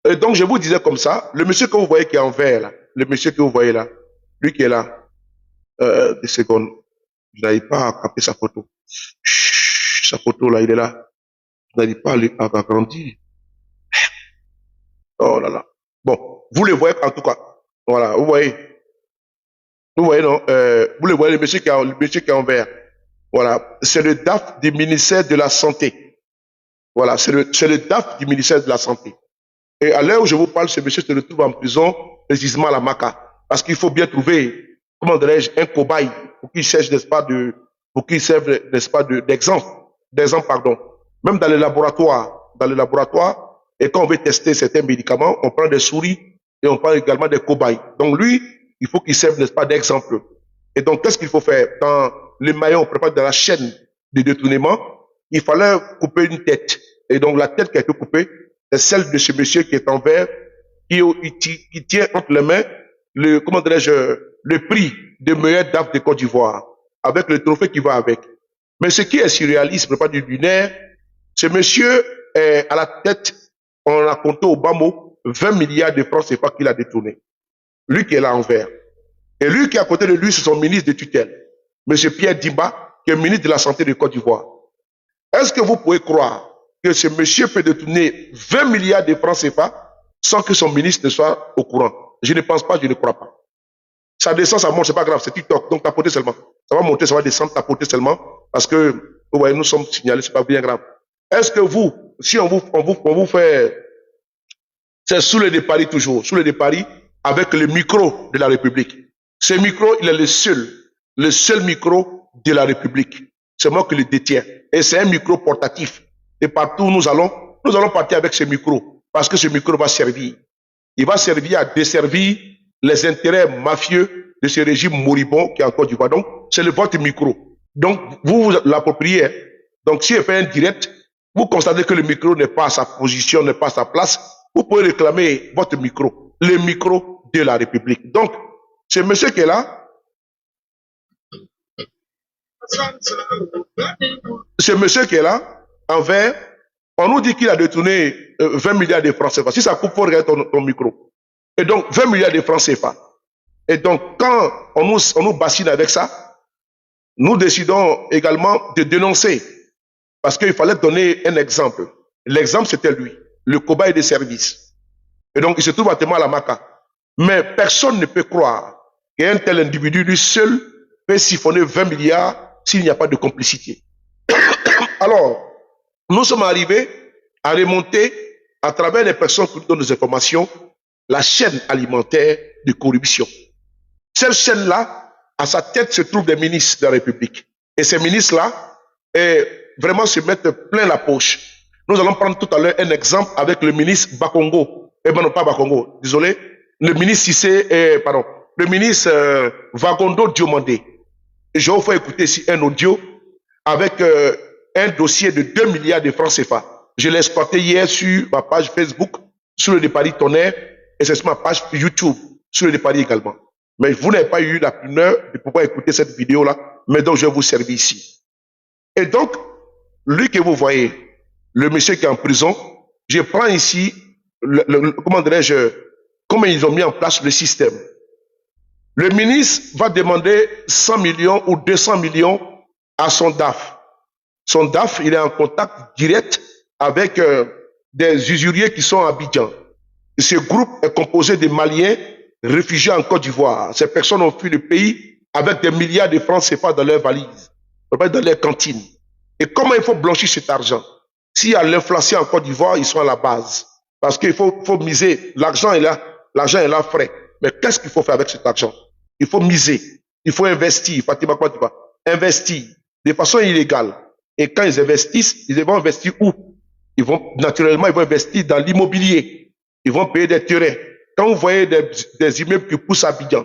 Et donc, je vous disais comme ça, le monsieur que vous voyez qui est en vert, là, le monsieur que vous voyez là, lui qui est là, des secondes, je n'arrive pas à capter sa photo. Chut, sa photo là, il est là. Je n'arrive pas à agrandir. Oh là là. Bon, vous le voyez en tout cas. Voilà, vous voyez. Vous voyez, non? Vous le voyez, le monsieur qui est en vert. Voilà, c'est le DAF du ministère de la Santé. Voilà, c'est le DAF du ministère de la Santé. Et à l'heure où je vous parle, ce monsieur se retrouve en prison, précisément à la Maca. Parce qu'il faut bien trouver, comment dirais-je, un cobaye pour qu'il cherche, n'est-ce pas, pour qu'il serve, n'est-ce pas, d'exemple, pardon. Même dans les laboratoires, et quand on veut tester certains médicaments, on prend des souris et on prend également des cobayes. Donc lui, il faut qu'il serve, n'est-ce pas, d'exemple. Et donc, qu'est-ce qu'il faut faire? Dans le maillon, on prépare de la chaîne de détournement, il fallait couper une tête. Et donc, la tête qui a été coupée, c'est celle de ce monsieur qui est en vert, qui tient entre les mains comment dirais-je, le prix de meilleur DAF de Côte d'Ivoire, avec le trophée qui va avec. Mais ce qui est surréaliste, pas du lunaire, ce monsieur est à la tête, on a compté au bas mot, 20 milliards de francs CFA qu'il a détourné. Lui qui est là en vert. Et lui qui est à côté de lui, c'est son ministre de tutelle, monsieur Pierre Dimba, qui est ministre de la Santé de Côte d'Ivoire. Est-ce que vous pouvez croire que ce monsieur peut détourner 20 milliards de francs CFA sans que son ministre ne soit au courant? Je ne pense pas, je ne crois pas. Ça descend, ça monte, c'est pas grave, c'est TikTok, donc tapoter seulement. Ça va monter, ça va descendre, tapoter seulement, parce que, vous voyez, nous sommes signalés, c'est pas bien grave. Est-ce que vous, si on vous fait, c'est sous le de Paris toujours, sous le de Paris, avec le micro de la République. Ce micro, il est le seul micro de la République. C'est moi qui le détiens. Et c'est un micro portatif. Et partout où nous allons partir avec ce micro, parce que ce micro va servir. Il va servir à desservir les intérêts mafieux de ce régime moribond qui est en Côte d'Ivoire. Donc, c'est votre micro. Donc, vous l'appropriez. Donc, si je fais un direct, vous constatez que le micro n'est pas à sa position, n'est pas à sa place, vous pouvez réclamer votre micro, le micro de la République. Donc, ce monsieur qui est là, en vert, on nous dit qu'il a détourné 20 milliards de francs CFA. Si ça coupe, il faut regarder ton micro. Et donc, 20 milliards de francs CFA. Et donc, quand on nous bassine avec ça, nous décidons également de dénoncer. Parce qu'il fallait donner un exemple. L'exemple, c'était lui, le cobaye des services. Et donc, il se trouve à témoin à la Maca. Mais personne ne peut croire qu'un tel individu, lui seul, peut siphonner 20 milliards s'il n'y a pas de complicité. Alors, nous sommes arrivés à remonter, à travers les personnes qui nous donnent des informations, la chaîne alimentaire de corruption. Cette chaîne-là, à sa tête se trouvent des ministres de la République. Et ces ministres-là, vraiment se mettent plein la poche. Nous allons prendre tout à l'heure un exemple avec le ministre Bakongo. Non, pas Bakongo, désolé. Le ministre Cissé, le ministre Vagondo Diomandé. Et je vais vous faire écouter ici un audio avec un dossier de 2 milliards de francs CFA. Je l'ai exploité hier sur ma page Facebook, sur le de Paris Tonnerre, et c'est sur ma page YouTube, sur le de Paris également. Mais vous n'avez pas eu la primeur de pouvoir écouter cette vidéo-là, mais donc je vais vous servir ici. Et donc, lui que vous voyez, le monsieur qui est en prison, je prends ici, comment dirais-je, comment ils ont mis en place le système. Le ministre va demander 100 millions ou 200 millions à son DAF. Son DAF, il est en contact direct avec des usuriers qui sont à Abidjan. Ce groupe est composé de Maliens réfugiés en Côte d'Ivoire. Ces personnes ont fui le pays avec des milliards de francs CFA dans leurs valises, dans leurs cantines. Et comment il faut blanchir cet argent? S'il y a l'inflation en Côte d'Ivoire, ils sont à la base. Parce qu'il faut miser. L'argent est là frais. Mais qu'est-ce qu'il faut faire avec cet argent? Il faut miser. Il faut investir. Fatima, quoi tu vas? Investir de façon illégale. Et quand ils investissent, ils vont investir où? Naturellement, ils vont investir dans l'immobilier. Ils vont payer des terrains. Quand vous voyez des immeubles qui poussent à Abidjan,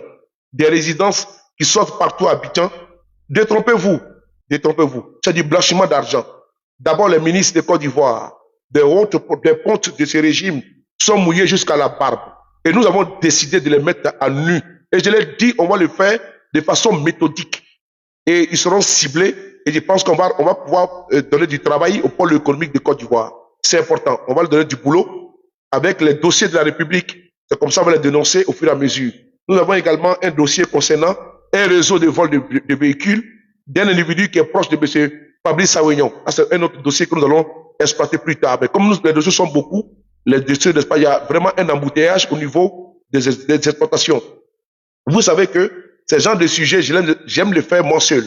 des résidences qui sortent partout à Abidjan, détrompez-vous. C'est du blanchiment d'argent. D'abord, les ministres de Côte d'Ivoire, des pontes de ce régime sont mouillés jusqu'à la barbe. Et nous avons décidé de les mettre à nu. Et je l'ai dit, on va le faire de façon méthodique. Et ils seront ciblés. Et je pense qu'on va pouvoir donner du travail au pôle économique de Côte d'Ivoire. C'est important. On va leur donner du boulot. avec les dossiers de la République. C'est comme ça qu'on va les dénoncer au fur et à mesure. Nous avons également un dossier concernant un réseau de vol de véhicules d'un individu qui est proche de M. Fabrice Sawignon. C'est un autre dossier que nous allons exploiter plus tard. Mais comme les dossiers sont beaucoup, les dossiers, il y a vraiment un embouteillage au niveau des exploitations. Vous savez que ces genres de sujets, j'aime les faire moi seul,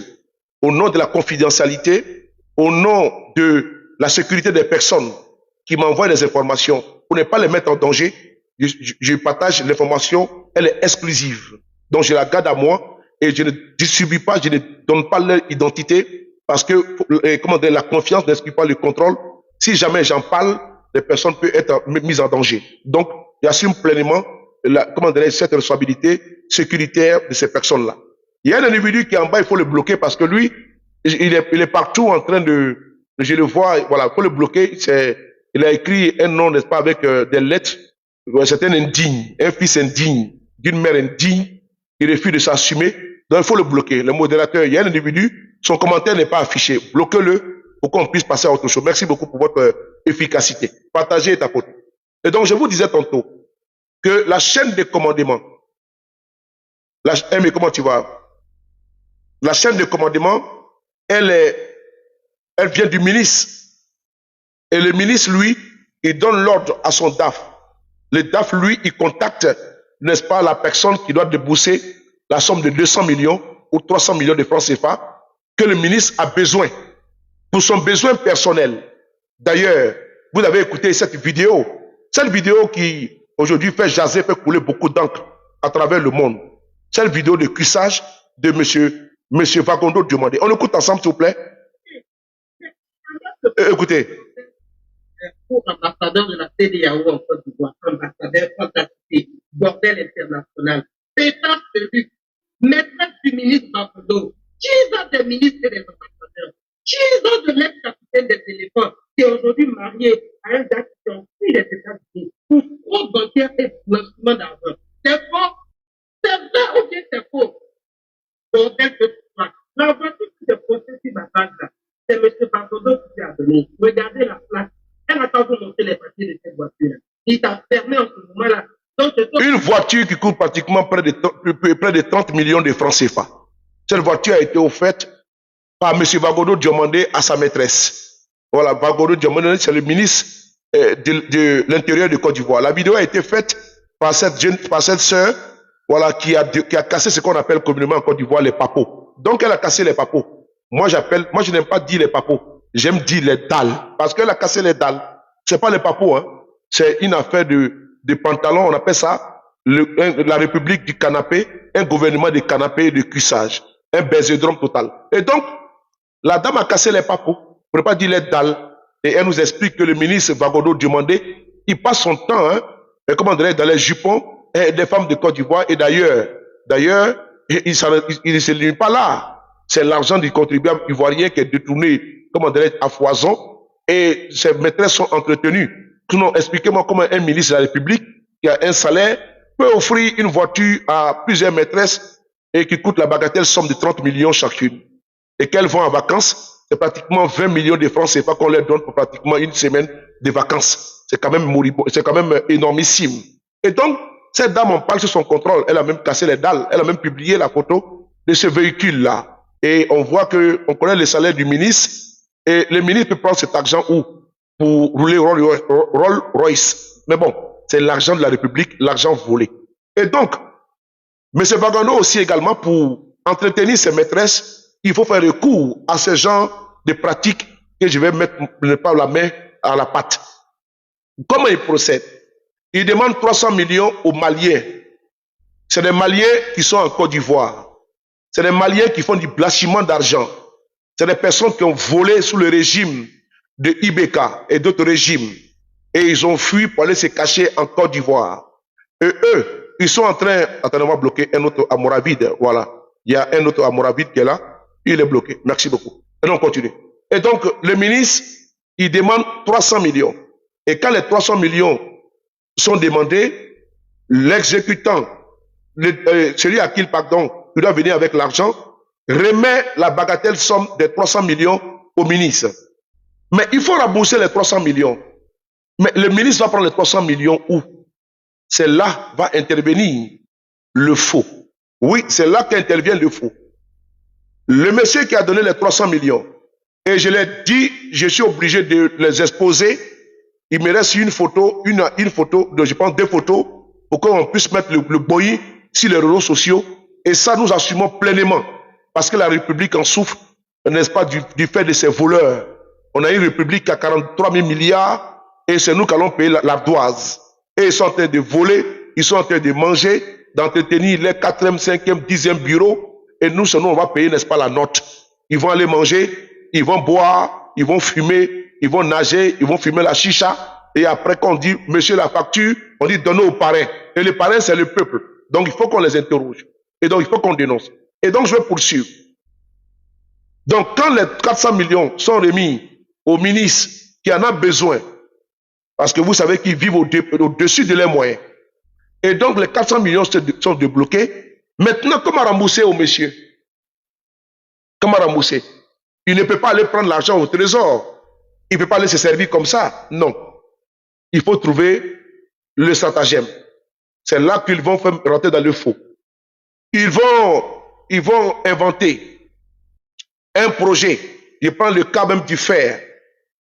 au nom de la confidentialité, au nom de la sécurité des personnes qui m'envoient des informations, pour ne pas les mettre en danger. Je partage l'information, elle est exclusive. Donc je la garde à moi et je ne distribue pas, je ne donne pas leur identité parce que comment dire, la confiance n'exclut pas le contrôle. Si jamais j'en parle, les personnes peuvent être mises en danger. Donc j'assume pleinement cette responsabilité sécuritaire de ces personnes-là. Il y a un individu qui est en bas, il faut le bloquer parce que lui, il est partout en train de, je le vois, voilà, il faut le bloquer. Il a écrit un nom, n'est-ce pas, avec des lettres. C'est un indigne, un fils indigne, d'une mère indigne, qui refuse de s'assumer. Donc il faut le bloquer. Le modérateur, il y a un individu, son commentaire n'est pas affiché. Bloquez-le pour qu'on puisse passer à autre chose. Merci beaucoup pour votre efficacité. Partagez est à côté. Et donc je vous disais tantôt que la chaîne de commandement, mais comment tu vas? La chaîne de commandement, elle vient du ministre. Et le ministre, lui, il donne l'ordre à son DAF. Le DAF, lui, il contacte, n'est-ce pas, la personne qui doit débourser la somme de 200 millions ou 300 millions de francs CFA que le ministre a besoin pour son besoin personnel. D'ailleurs, vous avez écouté cette vidéo qui, aujourd'hui, fait jaser, fait couler beaucoup d'encre à travers le monde. Cette vidéo de cuissage de monsieur Vagondo Diomandé. On écoute ensemble, s'il vous plaît. Écoutez. Pour ambassadeur de la CEDEAO en Côte d'Ivoire, ambassadeur fantastique, bordel international, pétard celui, maîtresse du ministre Vagondo, 10 ans des ministres et des ambassadeurs, 10 ans de l'ex-capitaine des éléphants, qui est aujourd'hui marié à un gars qui ont pris les États-Unis pour fraude bancaire et blanchiment d'argent. C'est faux, c'est vrai ou bien c'est faux? Bordel de pouvoir. La voiture qui est processée sur ma base là, c'est M. Vagondo qui a donné. Regardez la place. Elle a quand vous montrer les papiers de cette voiture. Il t'a permis en ce moment-là. Une voiture qui coûte pratiquement près de 30 millions de francs CFA. Cette voiture a été offerte par M. Vagondo Diomandé à sa maîtresse. Voilà, Vagondo Diomandé, c'est le ministre de l'Intérieur de Côte d'Ivoire. La vidéo a été faite par cette sœur, voilà, qui a cassé ce qu'on appelle communément en Côte d'Ivoire les papeaux. Donc elle a cassé les papeaux. Moi je n'aime pas dire les papeaux. J'aime dire les dalles, parce qu'elle a cassé les dalles. C'est pas les papeaux, hein. C'est une affaire de pantalon, on appelle ça la République du canapé, un gouvernement de canapé et de cuissage, un baisedrome total. Et donc, la dame a cassé les papeaux, pour ne pas dire les dalles, et elle nous explique que le ministre Vagondo Diomandé, il passe son temps, hein, et comment dirais-je, dans les jupons des femmes de Côte d'Ivoire, et d'ailleurs, il ne se limite pas là. C'est l'argent du contribuable ivoirien qui est détourné, comment dirais-je, à foison, et ces maîtresses sont entretenues. Sinon, expliquez-moi comment un ministre de la République qui a un salaire peut offrir une voiture à plusieurs maîtresses et qui coûte la bagatelle somme de 30 millions chacune. Et qu'elles vont en vacances, c'est pratiquement 20 millions de francs CFA qu'on leur donne pour pratiquement une semaine de vacances. C'est quand même moribond, c'est quand même énormissime. Et donc, cette dame, on parle sur son contrôle, elle a même cassé les dalles, elle a même publié la photo de ce véhicule-là. Et on voit qu'on connaît le salaire du ministre, et le ministre peut prendre cet argent où? Pour rouler Rolls-Royce. Mais bon, c'est l'argent de la République, l'argent volé. Et donc, M. Vagondo aussi également, pour entretenir ses maîtresses, il faut faire recours à ce genre de pratiques que je vais mettre la main à la pâte. Comment il procède? Il demande 300 millions aux Maliens. C'est des Maliens qui sont en Côte d'Ivoire. C'est des Maliens qui font du blanchiment d'argent. C'est des personnes qui ont volé sous le régime de Ibeka et d'autres régimes. Et ils ont fui pour aller se cacher en Côte d'Ivoire. Et eux, ils sont en train, attendez-moi, bloquer un autre Amoravide. Voilà. Il y a un autre Amoravide qui est là. Il est bloqué. Merci beaucoup. Et donc, on continue. Et donc, le ministre, il demande 300 millions. Et quand les 300 millions sont demandés, l'exécutant, celui à qui il pardon, il doit venir avec l'argent, remet la bagatelle somme de 300 millions au ministre. Mais il faut rembourser les 300 millions. Mais le ministre va prendre les 300 millions où? C'est là va intervenir le faux. Oui, c'est là qu'intervient le faux. Le monsieur qui a donné les 300 millions, et je l'ai dit, je suis obligé de les exposer. Il me reste une photo, une photo, je pense 2 photos, pour qu'on puisse mettre le boyi sur les réseaux sociaux. Et ça, nous assumons pleinement. Parce que la République en souffre, n'est-ce pas, du fait de ces voleurs. On a une République à 43 000 milliards, et c'est nous qui allons payer l'ardoise. Et ils sont en train de voler, ils sont en train de manger, d'entretenir les 4e, 5e, 10e bureaux. Et nous, sinon, on va payer, n'est-ce pas, la note. Ils vont aller manger, ils vont boire, ils vont fumer, ils vont nager, ils vont fumer la chicha. Et après, quand on dit, monsieur, la facture, on dit, donnez aux parrains. Et les parrains, c'est le peuple. Donc, il faut qu'on les interroge. Et donc, il faut qu'on dénonce. Et donc, je vais poursuivre. Donc, quand les 400 millions sont remis au ministre qui en a besoin, parce que vous savez qu'ils vivent au-dessus de leurs moyens, et donc les 400 millions sont débloqués, maintenant, comment rembourser au monsieur? Comment rembourser? Il ne peut pas aller prendre l'argent au trésor. Il ne peut pas aller se servir comme ça. Non. Il faut trouver le stratagème. C'est là qu'ils vont faire rentrer dans le faux. Ils vont inventer un projet. Ils prennent le cas même du fer.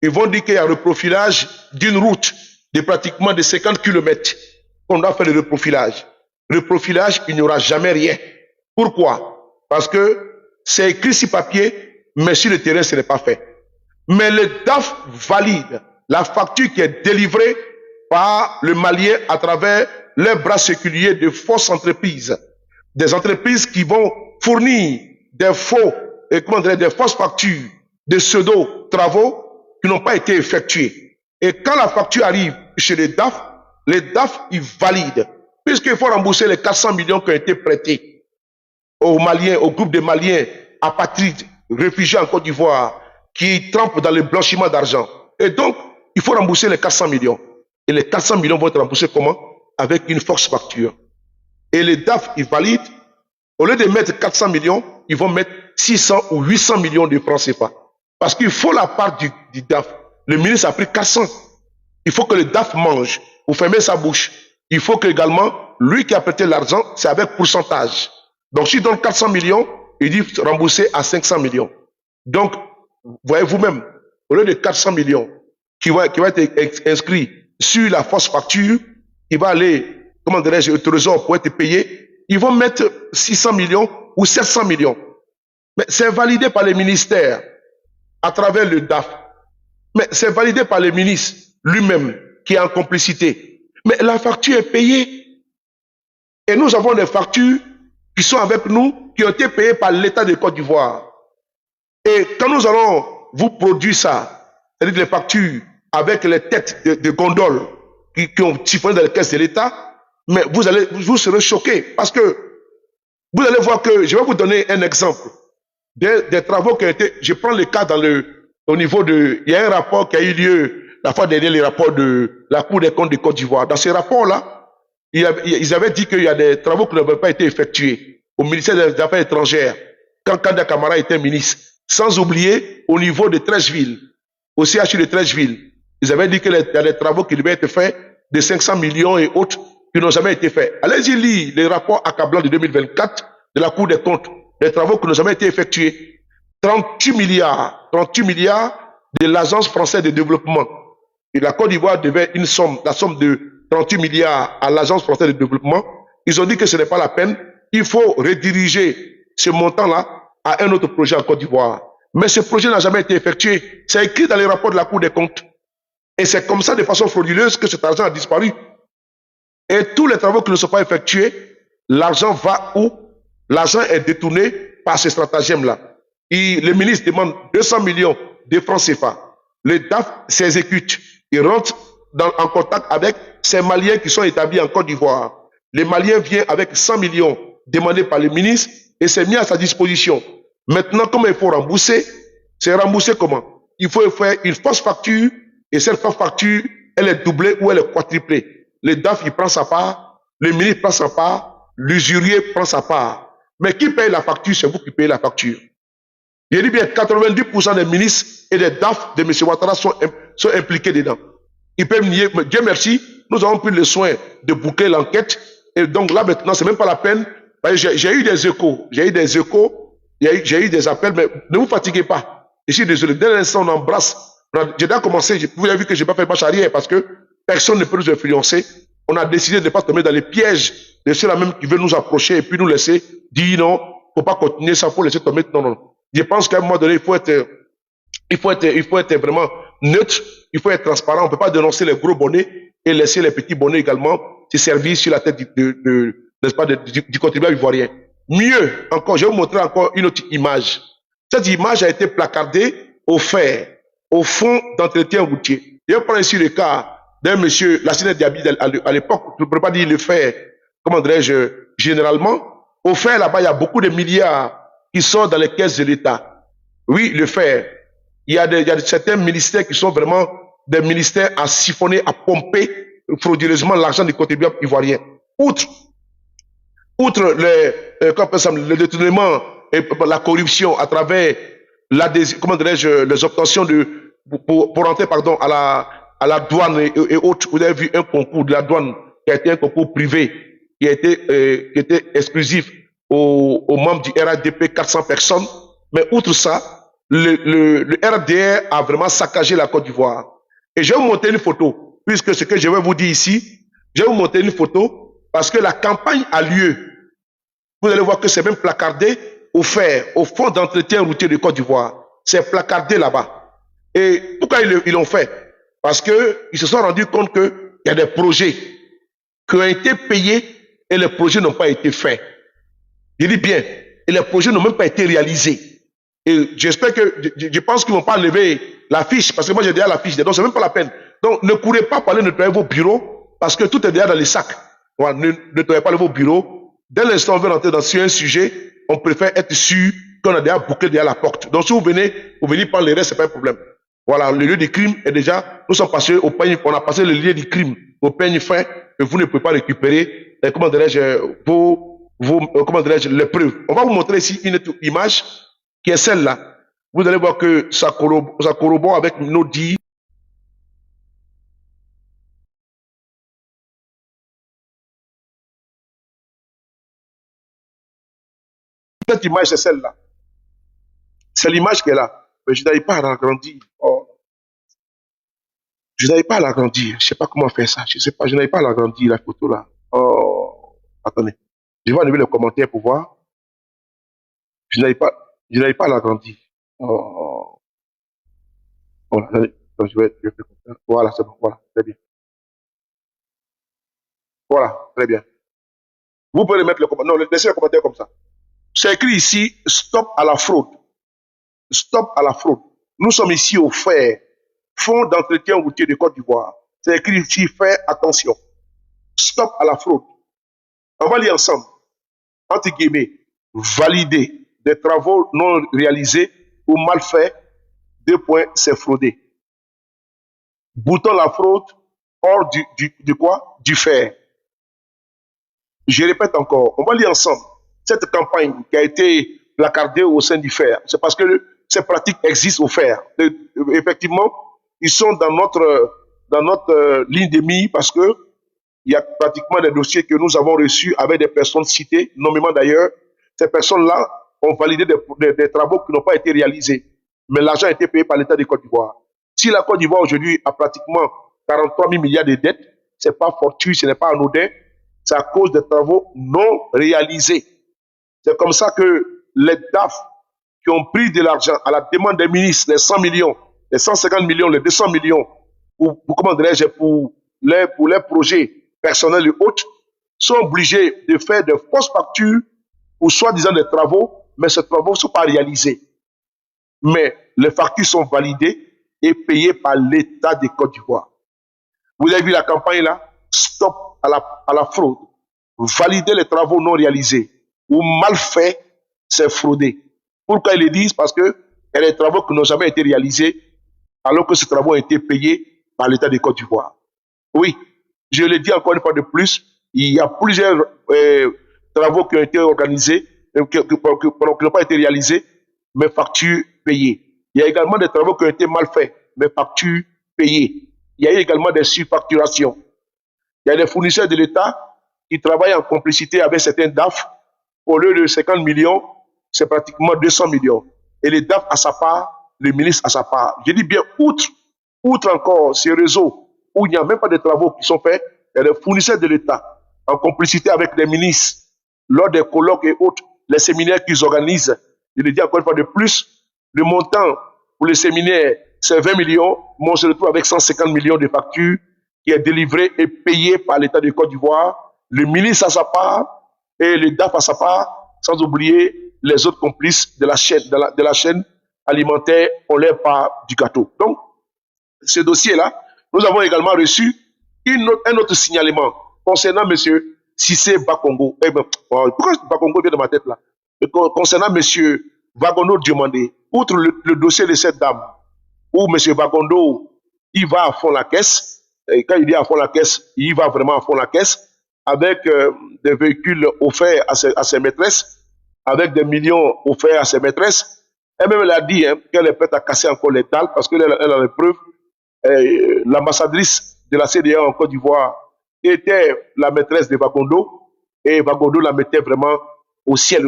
Ils vont dire qu'il y a un reprofilage d'une route de pratiquement de 50 km. On doit faire le reprofilage. Le profilage, il n'y aura jamais rien. Pourquoi? Parce que c'est écrit sur papier, mais sur le terrain, ce n'est pas fait. Mais le DAF valide la facture qui est délivrée par le Malien à travers les bras séculiers de fausses entreprises. Des entreprises qui vont fournir des faux, des fausses factures, des pseudo-travaux qui n'ont pas été effectués. Et quand la facture arrive chez les DAF, ils valident. Puisqu'il faut rembourser les 400 millions qui ont été prêtés aux Maliens, au groupe de Maliens apatrides, réfugiés en Côte d'Ivoire, qui trempent dans le blanchiment d'argent. Et donc, il faut rembourser les 400 millions. Et les 400 millions vont être remboursés comment? Avec une force facture. Et les DAF, ils valident. Au lieu de mettre 400 millions, ils vont mettre 600 ou 800 millions de francs CFA. Parce qu'il faut la part du DAF. Le ministre a pris 400. Il faut que le DAF mange ou fermer sa bouche. Il faut que également, lui qui a prêté l'argent, c'est avec pourcentage. Donc, s'il donne 400 millions, il dit rembourser à 500 millions. Donc, voyez vous-même, au lieu de 400 millions qui va être inscrit sur la fausse facture, il va aller, comment dirais-je, au trésor pour être payé. Ils vont mettre 600 millions ou 700 millions. Mais c'est validé par les ministères à travers le DAF. Mais c'est validé par le ministre lui-même qui est en complicité. Mais la facture est payée. Et nous avons des factures qui sont avec nous, qui ont été payées par l'État de Côte d'Ivoire. Et quand nous allons vous produire ça, c'est-à-dire les factures avec les têtes de gondoles qui ont siphonné dans les caisses de l'État, mais vous serez choqués parce que vous allez voir que, je vais vous donner un exemple des travaux qui ont été, je prends le cas au niveau de, il y a un rapport qui a eu lieu la fois dernière, les rapports de la Cour des comptes de Côte d'Ivoire. Dans ces rapports-là, ils avaient dit qu'il y a des travaux qui n'avaient pas été effectués au ministère des Affaires étrangères quand Kanda Camara était ministre. Sans oublier au niveau de Treichville, au CHU de Treichville, ils avaient dit qu'il y a des travaux qui devaient être faits de 500 millions et autres qui n'ont jamais été faits. Allez-y lire les rapports accablants de 2024 de la Cour des comptes, des travaux qui n'ont jamais été effectués. 38 milliards de l'Agence française de développement. Et la Côte d'Ivoire devait la somme de 38 milliards à l'Agence française de développement. Ils ont dit que ce n'est pas la peine. Il faut rediriger ce montant-là à un autre projet en Côte d'Ivoire. Mais ce projet n'a jamais été effectué. C'est écrit dans les rapports de la Cour des comptes. Et c'est comme ça, de façon frauduleuse, que cet argent a disparu. Et tous les travaux qui ne sont pas effectués, l'argent va où? L'argent est détourné par ce stratagème-là. Le ministre demande 200 millions de francs CFA. Le DAF s'exécute. Il rentre en contact avec ces Maliens qui sont établis en Côte d'Ivoire. Les Maliens viennent avec 100 millions demandés par le ministre et c'est mis à sa disposition. Maintenant, comment il faut rembourser? C'est rembourser comment? Il faut faire une fausse facture et cette fausse facture, elle est doublée ou elle est quadruplée. Le DAF, il prend sa part, le ministre prend sa part, l'usurier prend sa part. Mais qui paye la facture? C'est vous qui payez la facture. Je dis bien 90% des ministres et des DAF de M. Ouattara sont impliqués dedans. Ils peuvent nier, mais Dieu merci, nous avons pris le soin de boucler l'enquête. Et donc là, maintenant, c'est même pas la peine. J'ai eu des échos, j'ai eu des échos, j'ai eu des appels, mais ne vous fatiguez pas. Je suis désolé. Dès l'instant, on embrasse. J'ai déjà commencé, vous avez vu que je n'ai pas fait marche arrière parce que personne ne peut nous influencer. On a décidé de ne pas tomber dans les pièges de ceux-là même qui veulent nous approcher et puis nous laisser dire non, faut pas continuer ça, faut laisser tomber. Non, non. Je pense qu'à un moment donné, il faut être vraiment neutre, il faut être transparent. On ne peut pas dénoncer les gros bonnets et laisser les petits bonnets également se servir sur la tête n'est-ce pas, du contribuable ivoirien. Mieux encore, je vais vous montrer encore une autre image. Cette image a été placardée au fer, au fond d'entretien routier. Je vais prendre ici le cas d'un monsieur, Lassine Diaby à l'époque, je ne peux pas dire le fer, comment dirais-je, généralement. Au fer, là-bas, il y a beaucoup de milliards qui sortent dans les caisses de l'État. Oui, le fer. Il y a certains ministères qui sont vraiment des ministères à siphonner, à pomper frauduleusement l'argent du contribuable ivoirien. Outre le détournement et la corruption à travers les obtentions pour entrer à la douane et autres. Vous avez vu un concours de la douane qui a été un concours privé, qui était exclusif aux membres du RADP, 400 personnes. Mais outre ça, le RDR a vraiment saccagé la Côte d'Ivoire. Et je vais vous montrer une photo, puisque ce que je vais vous dire ici, je vais vous montrer une photo, parce que la campagne a lieu. Vous allez voir que c'est même placardé au fer, au fond d'entretien routier de Côte d'Ivoire. C'est placardé là-bas. Et pourquoi ils l'ont fait? Parce qu'ils se sont rendus compte qu'il y a des projets qui ont été payés et les projets n'ont pas été faits. Je dis bien, et les projets n'ont même pas été réalisés. Et j'espère que, je pense qu'ils ne vont pas lever la fiche, parce que moi j'ai déjà la fiche, donc c'est même pas la peine. Donc ne courez pas pour aller nettoyer vos bureaux, parce que tout est déjà dans les sacs. Voilà, ne nettoyez pas vos bureaux. Dès l'instant où on veut rentrer sur un sujet, on préfère être sûr qu'on a déjà bouclé derrière la porte. Donc si vous venez par les restes, c'est pas un problème. Voilà, le lieu du crime est déjà, nous sommes passés au peigne, on a passé le lieu du crime au peigne fin, et vous ne pouvez pas récupérer, comment dirais-je, les preuves. On va vous montrer ici une autre image, qui est celle-là. Vous allez voir que ça corrobore avec nos dires. Cette image, c'est celle-là. C'est l'image qui est là. Mais je n'arrive pas à l'agrandir. Oh. Je n'arrive pas à l'agrandir. Je ne sais pas comment faire ça. Je sais pas, je n'arrive pas à l'agrandir, la photo là. Oh. Attendez. Je vais enlever le commentaire pour voir. Je n'arrive pas à l'agrandir. Oh. Voilà, donc je vais faire comme ça. Voilà, c'est bon. Voilà, très bien. Voilà, très bien. Vous pouvez mettre le commentaire. Non, laissez le commentaire comme ça. C'est écrit ici, stop à la fraude. Stop à la fraude. Nous sommes ici au FAIR, Fonds d'entretien routier de Côte d'Ivoire. C'est écrit ici, FAIR, attention. Stop à la fraude. On va lire ensemble. Entre guillemets, valider des travaux non réalisés ou mal faits. 2 points, c'est fraudé. Bouton la fraude hors du quoi? Du FAIR. Je répète encore, on va lire ensemble. Cette campagne qui a été placardée au sein du FAIR, c'est parce que ces pratiques existent au FAIR. Effectivement, ils sont dans notre ligne de mire parce que il y a pratiquement des dossiers que nous avons reçus avec des personnes citées, nommément d'ailleurs. Ces personnes-là ont validé des travaux qui n'ont pas été réalisés. Mais l'argent a été payé par l'État de Côte d'Ivoire. Si la Côte d'Ivoire aujourd'hui a pratiquement 43 000 milliards de dettes, ce n'est pas fortuit, ce n'est pas anodin. C'est à cause des travaux non réalisés. C'est comme ça que les DAF qui ont pris de l'argent à la demande des ministres, les 100 millions, les 150 millions, les 200 millions, comment dirais-je, pour les projets personnels et autres, sont obligés de faire de fausses factures pour soi-disant des travaux, mais ces travaux ne sont pas réalisés. Mais les factures sont validées et payées par l'État de Côte d'Ivoire. Vous avez vu la campagne là? Stop à la fraude. Valider les travaux non réalisés ou mal faits, c'est frauder. Pourquoi ils le disent? Parce que il y a des travaux qui n'ont jamais été réalisés alors que ces travaux ont été payés par l'État de Côte d'Ivoire. Oui, je le dis encore une fois de plus, il y a plusieurs travaux qui ont été organisés, qui n'ont pas été réalisés, mais factures payées. Il y a également des travaux qui ont été mal faits, mais factures payées. il y a eu également des surfacturations. Il y a des fournisseurs de l'État qui travaillent en complicité avec certains DAF. Au lieu de 50 millions, c'est pratiquement 200 millions. Et le DAF a sa part, le ministre a sa part. Je dis bien, outre encore ces réseaux où il n'y a même pas de travaux qui sont faits, il y a des fournisseurs de l'État en complicité avec les ministres lors des colloques et autres, les séminaires qu'ils organisent. Je le dis encore une fois de plus, le montant pour les séminaires, c'est 20 millions, mais on se retrouve avec 150 millions de factures qui est délivré et payé par l'État de Côte d'Ivoire. Le ministre a sa part et le DAF a sa part, sans oublier les autres complices de la chaîne alimentaire ont leur part du gâteau. Donc, ce dossier-là, nous avons également reçu un autre signalement concernant M. Cissé Bakongo. Eh ben, pourquoi Bakongo vient de ma tête là? Concernant M. Vagondo Diomandé, outre le dossier de cette dame, où M. Vagondo, il va à fond la caisse, et quand il dit à fond la caisse, il va vraiment à fond la caisse, avec des véhicules offerts à ses maîtresses, avec des millions offerts à ses maîtresses. Elle-même elle a dit qu'elle est prête à casser encore les dalles parce qu'elle a les preuves. L'ambassadrice de la CDA en Côte d'Ivoire était la maîtresse de Vagondo et Vagondo la mettait vraiment au ciel.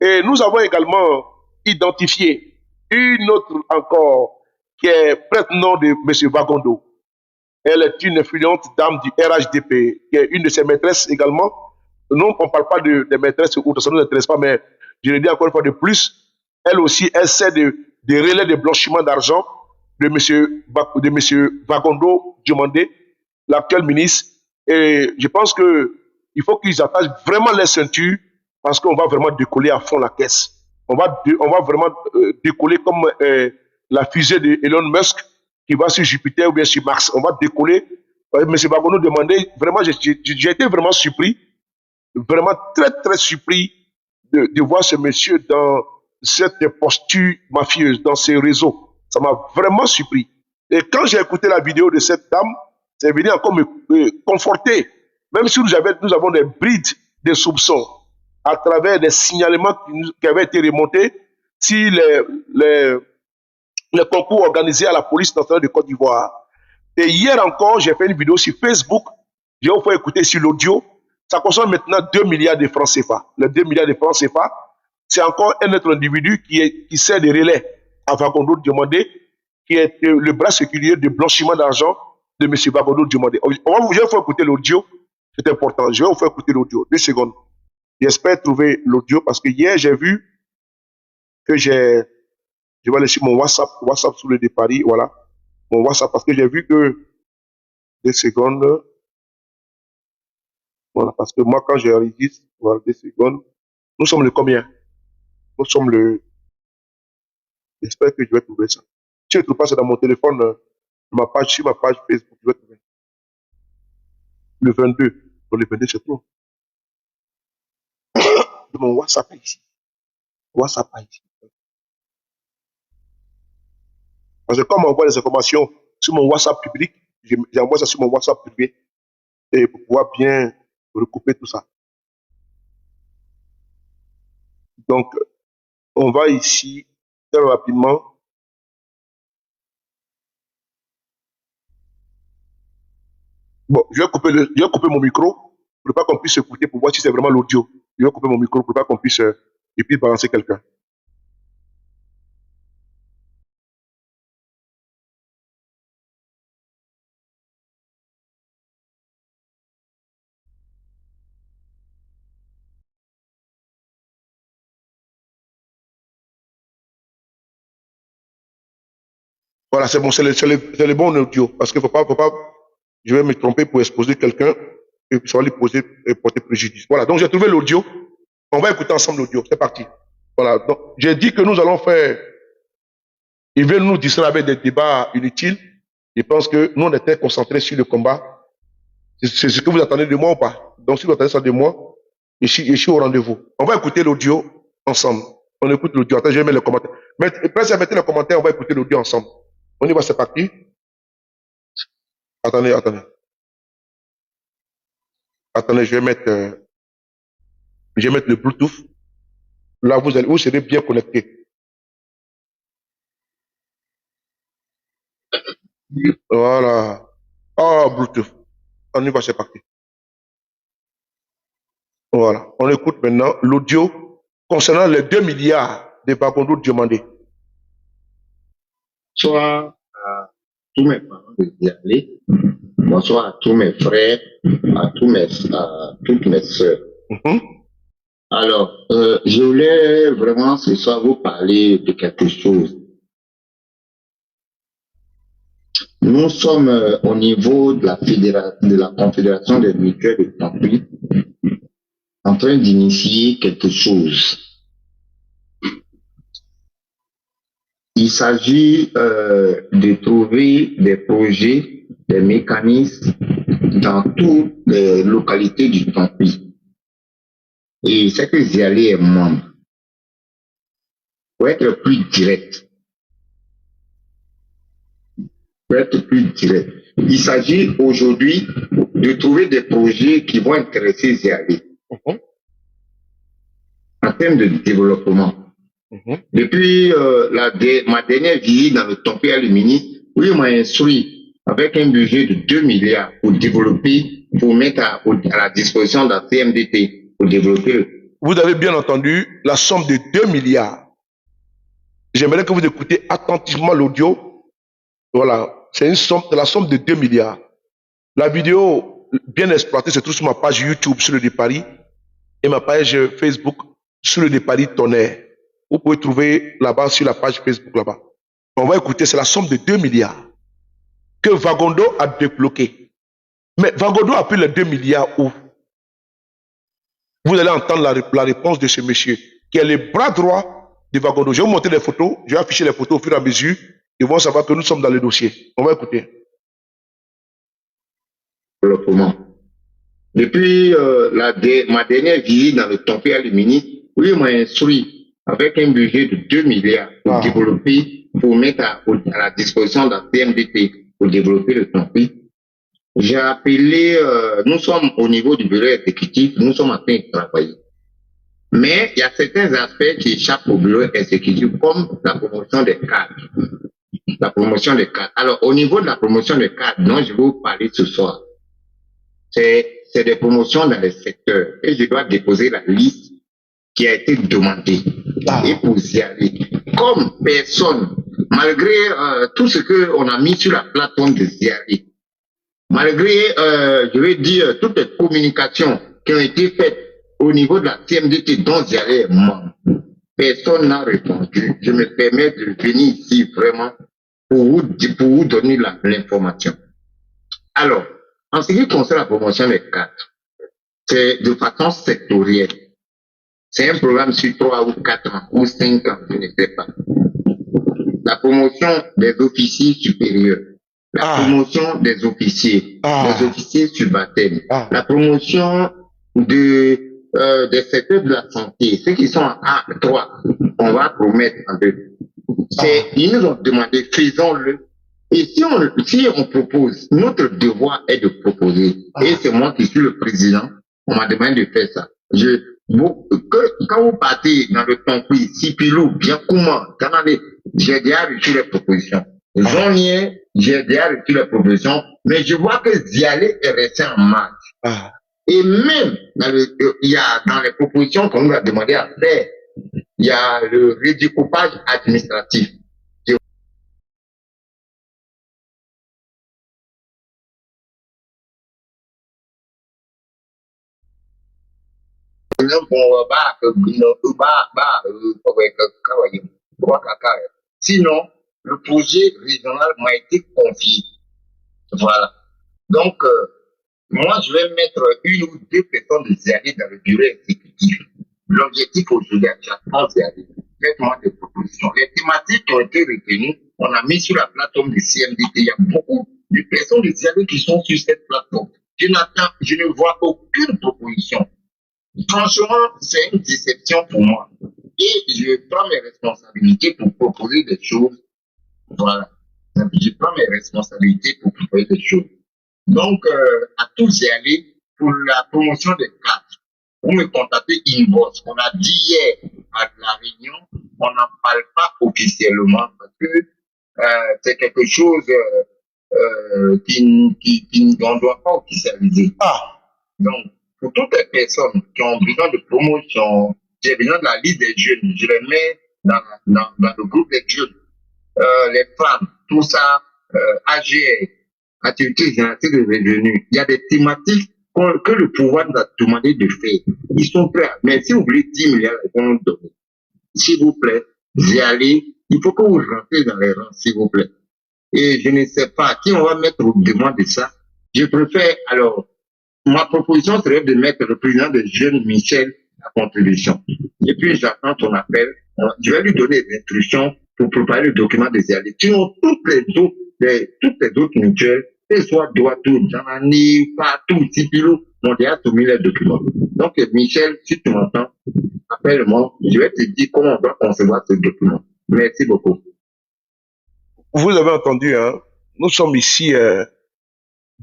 Et nous avons également identifié une autre encore qui est prête-nom de M. Vagondo. Elle est une influente dame du RHDP, qui est une de ses maîtresses également. Non, on ne parle pas de maîtresses ou ça ne nous intéresse pas, mais je le dis encore une fois de plus, elle aussi, elle sert des relais de blanchiment d'argent de M. Vagondo Diomandé, l'actuel ministre. Et je pense qu'il faut qu'ils attachent vraiment les ceintures parce qu'on va vraiment décoller à fond la caisse. On va vraiment décoller comme la fusée d'Elon Musk qui va sur Jupiter ou bien sur Mars. On va décoller. M. Vagondo demandait, vraiment, j'ai été vraiment surpris, vraiment très surpris de voir ce monsieur dans cette posture mafieuse, dans ces réseaux. Ça m'a vraiment surpris. Et quand j'ai écouté la vidéo de cette dame, c'est venu encore me conforter. Même si nous avons des brides de soupçons à travers des signalements qui avaient été remontés, si les concours organisés à la police nationale de Côte d'Ivoire. Et hier encore, j'ai fait une vidéo sur Facebook. J'ai fait écouter sur l'audio. Ça concerne maintenant 2 milliards de francs CFA. Les 2 milliards de francs CFA, c'est encore un autre individu qui sert de relais à Vagondo Diomandé, qui est le bras séculier de blanchiment d'argent de M. Vagondo Diomandé. Je vais vous faire écouter l'audio. C'est important. Je vais vous faire écouter l'audio. 2 secondes. J'espère trouver l'audio parce que hier, j'ai vu que je vais laisser mon WhatsApp sous le départ. Voilà. Mon WhatsApp parce que j'ai vu que 2 secondes. Voilà. Parce que moi, quand je enregistre, voilà, 2 secondes. Nous sommes le combien? Nous sommes le. J'espère que je vais trouver ça. Si je ne trouve pas ça dans mon téléphone, sur ma page Facebook, je vais trouver. Le 22. Donc le 22, c'est trop. De mon WhatsApp ici. WhatsApp ici. Parce que quand on m'envoie des informations sur mon WhatsApp public, j'envoie ça sur mon WhatsApp privé. Et pour pouvoir bien recouper tout ça. Donc, on va ici très rapidement. Bon, je vais couper mon micro pour pas qu'on puisse écouter, pour voir si c'est vraiment l'audio. Je vais couper mon micro pour pas qu'on puisse et puis balancer quelqu'un. Voilà, c'est bon, c'est le bon audio. Parce qu'il faut pas, je vais me tromper pour exposer quelqu'un et ça va lui porter préjudice. Voilà, donc j'ai trouvé l'audio. On va écouter ensemble l'audio. C'est parti. Voilà, donc j'ai dit que nous allons faire. Ils veulent nous distraire avec des débats inutiles. Je pense que nous, on était concentrés sur le combat. C'est ce que vous attendez de moi ou pas? Donc, si vous attendez ça de moi, je suis au rendez-vous. On va écouter l'audio ensemble. On écoute l'audio. Attends, je vais mettre les commentaires. Mettez les commentaires, on va écouter l'audio ensemble. On y va, c'est parti. Attendez. Attendez, je vais mettre le Bluetooth. Là, vous serez bien connecté. Voilà. Oh, Bluetooth. On y va, c'est parti. Voilà. On écoute maintenant l'audio concernant les 2 milliards de Bagondo demandés. Bonsoir à tous mes parents de Dialé. Bonsoir à tous mes frères, à toutes mes sœurs. Mhm. Alors, je voulais vraiment ce soir vous parler de quelque chose. Nous sommes au niveau de la Confédération des mutuelles de Tampui en train d'initier quelque chose. Il s'agit de trouver des projets, des mécanismes dans toutes les localités du Tampui. Et c'est que Zialé est membre. Pour être plus direct. Il s'agit aujourd'hui de trouver des projets qui vont intéresser Zialé en termes de développement. Depuis ma dernière visite dans le Tampui Alumini, où il m'a instruit avec un budget de 2 milliards pour développer, pour mettre à la disposition de la CMDT pour développer. Vous avez bien entendu la somme de 2 milliards. J'aimerais que vous écoutez attentivement l'audio. Voilà, c'est la somme de 2 milliards. La vidéo bien exploitée se trouve sur ma page YouTube sur le Dépari et ma page Facebook sur le Dépari Tonnerre. Vous pouvez trouver là-bas sur la page Facebook là-bas. On va écouter, c'est la somme de 2 milliards que Vagondo a débloqué. Mais Vagondo a pris les 2 milliards où? Vous allez entendre la réponse de ce monsieur qui est le bras droit de Vagondo. Je vais vous montrer les photos, je vais afficher les photos au fur et à mesure. Ils vont savoir que nous sommes dans le dossier. On va écouter. Développement. Depuis ma dernière visite dans le Tampui Alumini, où il m'a instruit avec un budget de 2 milliards pour développer, pour mettre à la disposition de la CMDT pour développer le Tampui. J'ai appelé, nous sommes au niveau du bureau exécutif, nous sommes en train de travailler. Mais il y a certains aspects qui échappent au bureau exécutif, comme la promotion des cadres. La promotion des cadres. Alors, au niveau de la promotion des cadres, dont je vais vous parler ce soir, c'est des promotions dans les secteurs. Et je dois déposer la liste qui a été demandée. Et pour y aller. Comme personne, malgré tout ce qu'on a mis sur la plateforme de Ziali, malgré, je vais dire, toutes les communications qui ont été faites au niveau de la CMDT dont Ziali est membre, personne n'a répondu. Je me permets de venir ici vraiment pour vous donner l'information. Alors, en ce qui concerne la promotion des cadres, c'est de façon sectorielle. C'est un programme sur 3 ou 4 ans ou 5 ans, je ne sais pas. La promotion des officiers supérieurs, la promotion des officiers subalternes, la promotion des secteurs de la santé, ceux qui sont en A3, on va promettre en 2. Ils nous ont demandé, faisons-le. Et si on propose, notre devoir est de proposer. Et c'est moi qui suis le président, on m'a demandé de faire ça. Quand vous partez dans le Tampui, Sipilou, Biakouma, Kanale, j'ai déjà reçu les propositions. Zonier, j'ai déjà reçu les propositions, mais je vois que Zialé est resté en marche. Et même, il y a dans les propositions qu'on nous a demandé à faire, il y a le redécoupage administratif. Sinon, le projet régional m'a été confié. Voilà. Donc, moi, je vais mettre 1 ou 2 personnes de Zialé dans le bureau exécutif. L'objectif aujourd'hui, c'est Zialé. Faites-moi des propositions. Les thématiques qui ont été retenues, on a mis sur la plateforme du CMDT. Il y a beaucoup de personnes de Zialé qui sont sur cette plateforme. Je ne vois aucune proposition. Franchement, c'est une déception pour moi. Et je prends mes responsabilités pour proposer des choses. Voilà. Je prends mes responsabilités pour proposer des choses. Donc, à tous y aller pour la promotion des cadres. Vous me contactez Inbox. On a dit hier à la réunion, on n'en parle pas officiellement parce que c'est quelque chose on ne doit pas officialiser. Ah, Donc, pour toutes les personnes qui ont besoin de promotion, j'ai besoin de la liste des jeunes, je les mets dans le groupe des jeunes, les femmes, tout ça, AGR, activité génératrice de revenus. Il y a des thématiques que le pouvoir nous a demandé de faire. Ils sont prêts. Mais si vous voulez 10 milliards, ils vont nous donner. S'il vous plaît, y allez. Il faut que vous rentrez dans les rangs, s'il vous plaît. Et je ne sais pas qui on va mettre au devant de ça. Je préfère, alors, ma proposition serait de mettre le président de jeunes, Michel, à contribution. Et puis, j'attends ton appel. Je vais lui donner des instructions pour préparer le document des alliés. Sinon, toutes les autres mutuelles, que ce soit Douatou, Janani, partout, Sipilou, ont déjà soumis les documents. Donc, Michel, si tu m'entends, appelle-moi. Je vais te dire comment on doit concevoir ce document. Merci beaucoup. vous avez entendu, hein? Nous sommes ici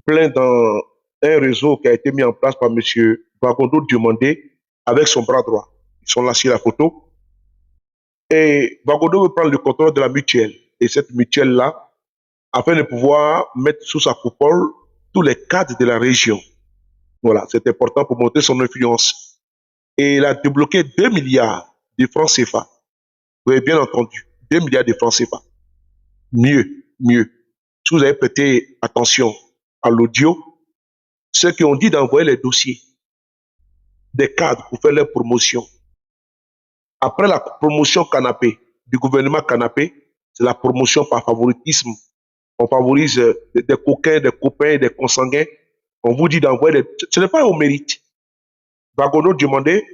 plein dans un réseau qui a été mis en place par M. Bagondo Diomandé avec son bras droit. Ils sont là sur la photo. Et Bagondo veut prendre le contrôle de la mutuelle. Et cette mutuelle-là, afin de pouvoir mettre sous sa coupole tous les cadres de la région. Voilà, c'est important pour montrer son influence. Et il a débloqué 2 milliards de francs CFA. Vous avez bien entendu, 2 milliards de francs CFA. Mieux. Si vous avez prêté attention à l'audio, ceux qui ont dit d'envoyer les dossiers des cadres pour faire leur promotion. Après la promotion canapé, du gouvernement canapé, c'est la promotion par favoritisme. On favorise des coquins, des copains, des consanguins. On vous dit d'envoyer des... Ce n'est pas au mérite. Bagono demandait,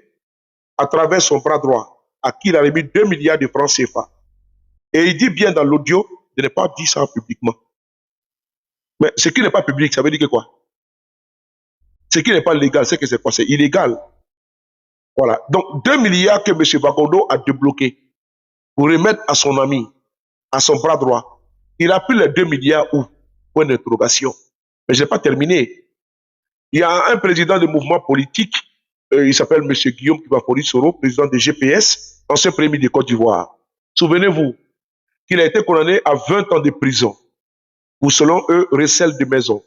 à travers son bras droit, à qui il a remis 2 milliards de francs CFA. Et il dit bien dans l'audio de ne pas dire ça publiquement. Mais ce qui n'est pas public, ça veut dire que quoi? Ce qui n'est pas légal, c'est que c'est quoi? C'est illégal. Voilà. Donc, 2 milliards que M. Bagondo a débloqués pour remettre à son ami, à son bras droit. Il a pris les 2 milliards où? Point d'interrogation. Mais je n'ai pas terminé. Il y a un président de mouvement politique, il s'appelle M. Guillaume Kibafori Soro, président de GPS, ancien premier ministre de Côte d'Ivoire. Souvenez-vous qu'il a été condamné à 20 ans de prison pour, selon eux, recel de maison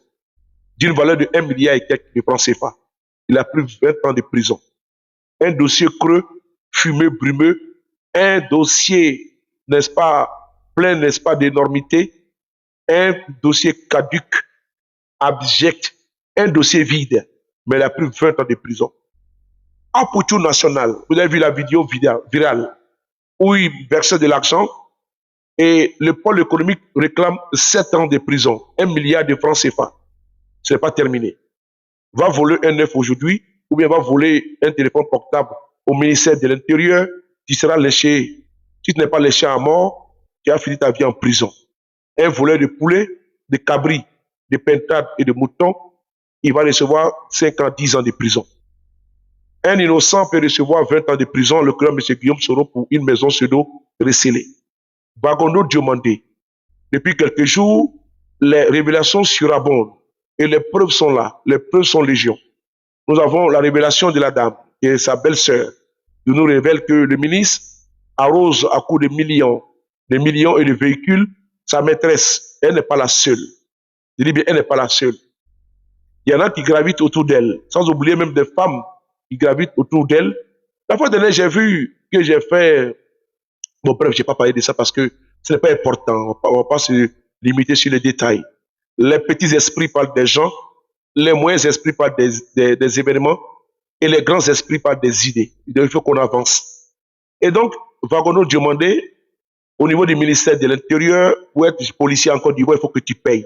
d'une valeur de 1 milliard et quelques de francs CFA. Il a pris 20 ans de prison. Un dossier creux, fumeux, brumeux, un dossier, n'est-ce pas, plein, n'est-ce pas, d'énormité, un dossier caduc, abject, un dossier vide, mais il a pris 20 ans de prison. En Poutou national, vous avez vu la vidéo virale où il versait de l'argent et le pôle économique réclame 7 ans de prison, 1 milliard de francs CFA. Ce n'est pas terminé. Va voler un œuf aujourd'hui ou bien va voler un téléphone portable au ministère de l'Intérieur, tu seras léché. Si tu n'es pas léché à mort, tu as fini ta vie en prison. Un voleur de poulet, de cabri, de pintades et de moutons, il va recevoir 5 ans, 10 ans de prison. Un innocent peut recevoir 20 ans de prison, le club M. Guillaume Soro pour une maison pseudo recélée. Bagondo Diomandé. Depuis quelques jours, les révélations surabondent et les preuves sont là, les preuves sont légion. Nous avons la révélation de la dame et sa belle-sœur qui nous révèle que le ministre arrose à coups de millions et de véhicules sa maîtresse. Elle n'est pas la seule. Je dis bien, elle n'est pas la seule. Il y en a qui gravitent autour d'elle, sans oublier même des femmes qui gravitent autour d'elle. La fois dernière, j'ai vu que j'ai fait... Bon, bref, je n'ai pas parlé de ça parce que ce n'est pas important. On ne va pas se limiter sur les détails. Les petits esprits parlent des gens, les moyens esprits parlent des événements et les grands esprits parlent des idées. Il faut qu'on avance. Et donc, Bagondo demandait au niveau du ministère de l'Intérieur, pour être policier en Côte d'Ivoire, il faut que tu payes.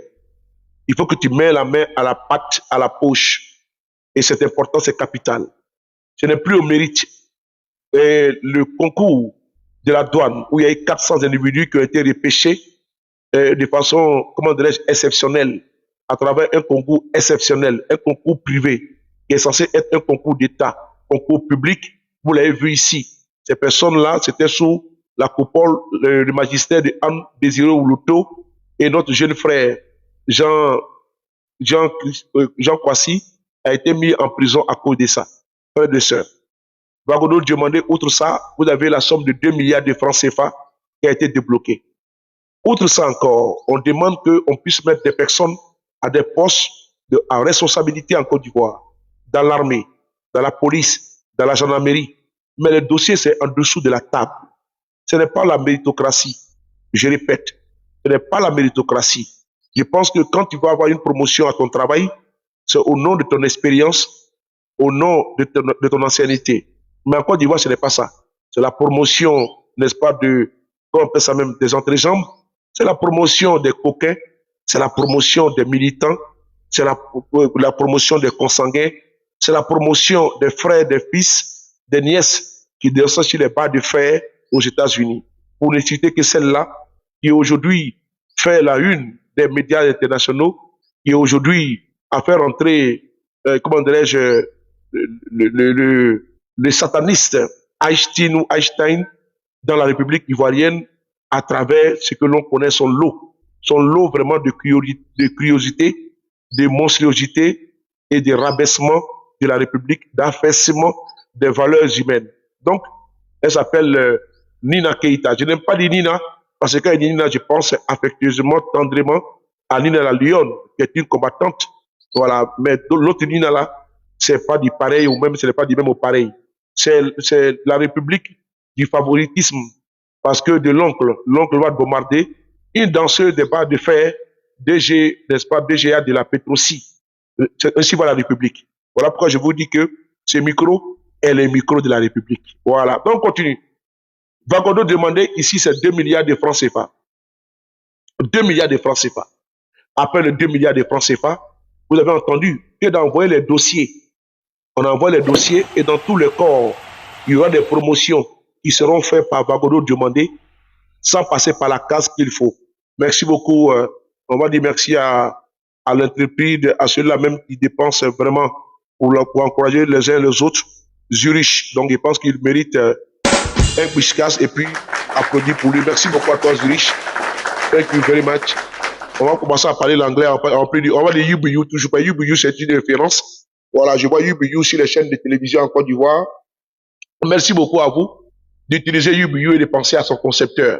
Il faut que tu mets la main à la patte, à la poche. Et c'est important, c'est capital. Ce n'est plus au mérite. Et le concours de la douane, où il y a eu 400 individus qui ont été repêchés de façon, comment dirais-je, exceptionnelle, à travers un concours exceptionnel, un concours privé, qui est censé être un concours d'État, concours public. Vous l'avez vu ici. Ces personnes-là, c'était sous la coupole, le magistère de Anne Désiré Oulouto et notre jeune frère, Jean Kwasi, a été mis en prison à cause de ça. Frère de sœur. Bagondo demandait, outre ça, vous avez la somme de 2 milliards de francs CFA qui a été débloquée. Outre ça encore, on demande qu'on puisse mettre des personnes à des postes à responsabilité en Côte d'Ivoire, dans l'armée, dans la police, dans la gendarmerie. Mais le dossier, c'est en dessous de la table. Ce n'est pas la méritocratie. Je répète, ce n'est pas la méritocratie. Je pense que quand tu vas avoir une promotion à ton travail, c'est au nom de ton expérience, au nom de ton ancienneté. Mais en Côte d'Ivoire, ce n'est pas ça. C'est la promotion, n'est-ce pas, comment on appelle ça même, des entrejambes. C'est la promotion des coquins, c'est la promotion des militants, c'est la promotion des consanguins, c'est la promotion des frères, des fils, des nièces qui descendent sur les bas de fer aux États-Unis. Pour ne citer que celle-là, qui aujourd'hui fait la une des médias internationaux, qui aujourd'hui a fait rentrer, comment dirais-je, le sataniste Einstein dans la République ivoirienne à travers ce que l'on connaît son lot vraiment de curiosité, de monstruosité et de rabaissement de la République, d'affaissement des valeurs humaines. Donc, elle s'appelle Nina Keïta. Je n'aime pas dire Nina, parce que quand je dis Nina, je pense affectueusement, tendrement à Nina la Lyon, qui est une combattante. Voilà. Mais l'autre Nina là, c'est pas du pareil, ou même ce n'est pas du même au pareil. C'est la République du favoritisme, parce que de l'oncle va bombarder une danseuse de bas de fer, DG, n'est-ce pas, DGA de la Pétrosie. Ainsi va la République. Voilà pourquoi je vous dis que ce micro est le micro de la République. Voilà. Donc, on continue. Vagondo demandait ici, c'est 2 milliards de francs CFA. 2 milliards de francs CFA. Après les 2 milliards de francs CFA, vous avez entendu que d'envoyer les dossiers. On envoie les dossiers et dans tous les corps, il y aura des promotions qui seront faites par Vagondo demandé sans passer par la case qu'il faut. Merci beaucoup. On va dire merci à l'entreprise, à ceux-là même qui dépensent vraiment pour encourager les uns les autres. Zurich, donc je pense qu'il mérite un whiskas et puis applaudis pour lui. Merci beaucoup à toi Zurich. Thank you very much. On va commencer à parler l'anglais. On va dire UBU, toujours pas UBU, c'est une référence. Voilà, je vois UBU sur les chaînes de télévision en Côte d'Ivoire. Merci beaucoup à vous d'utiliser UBU et de penser à son concepteur.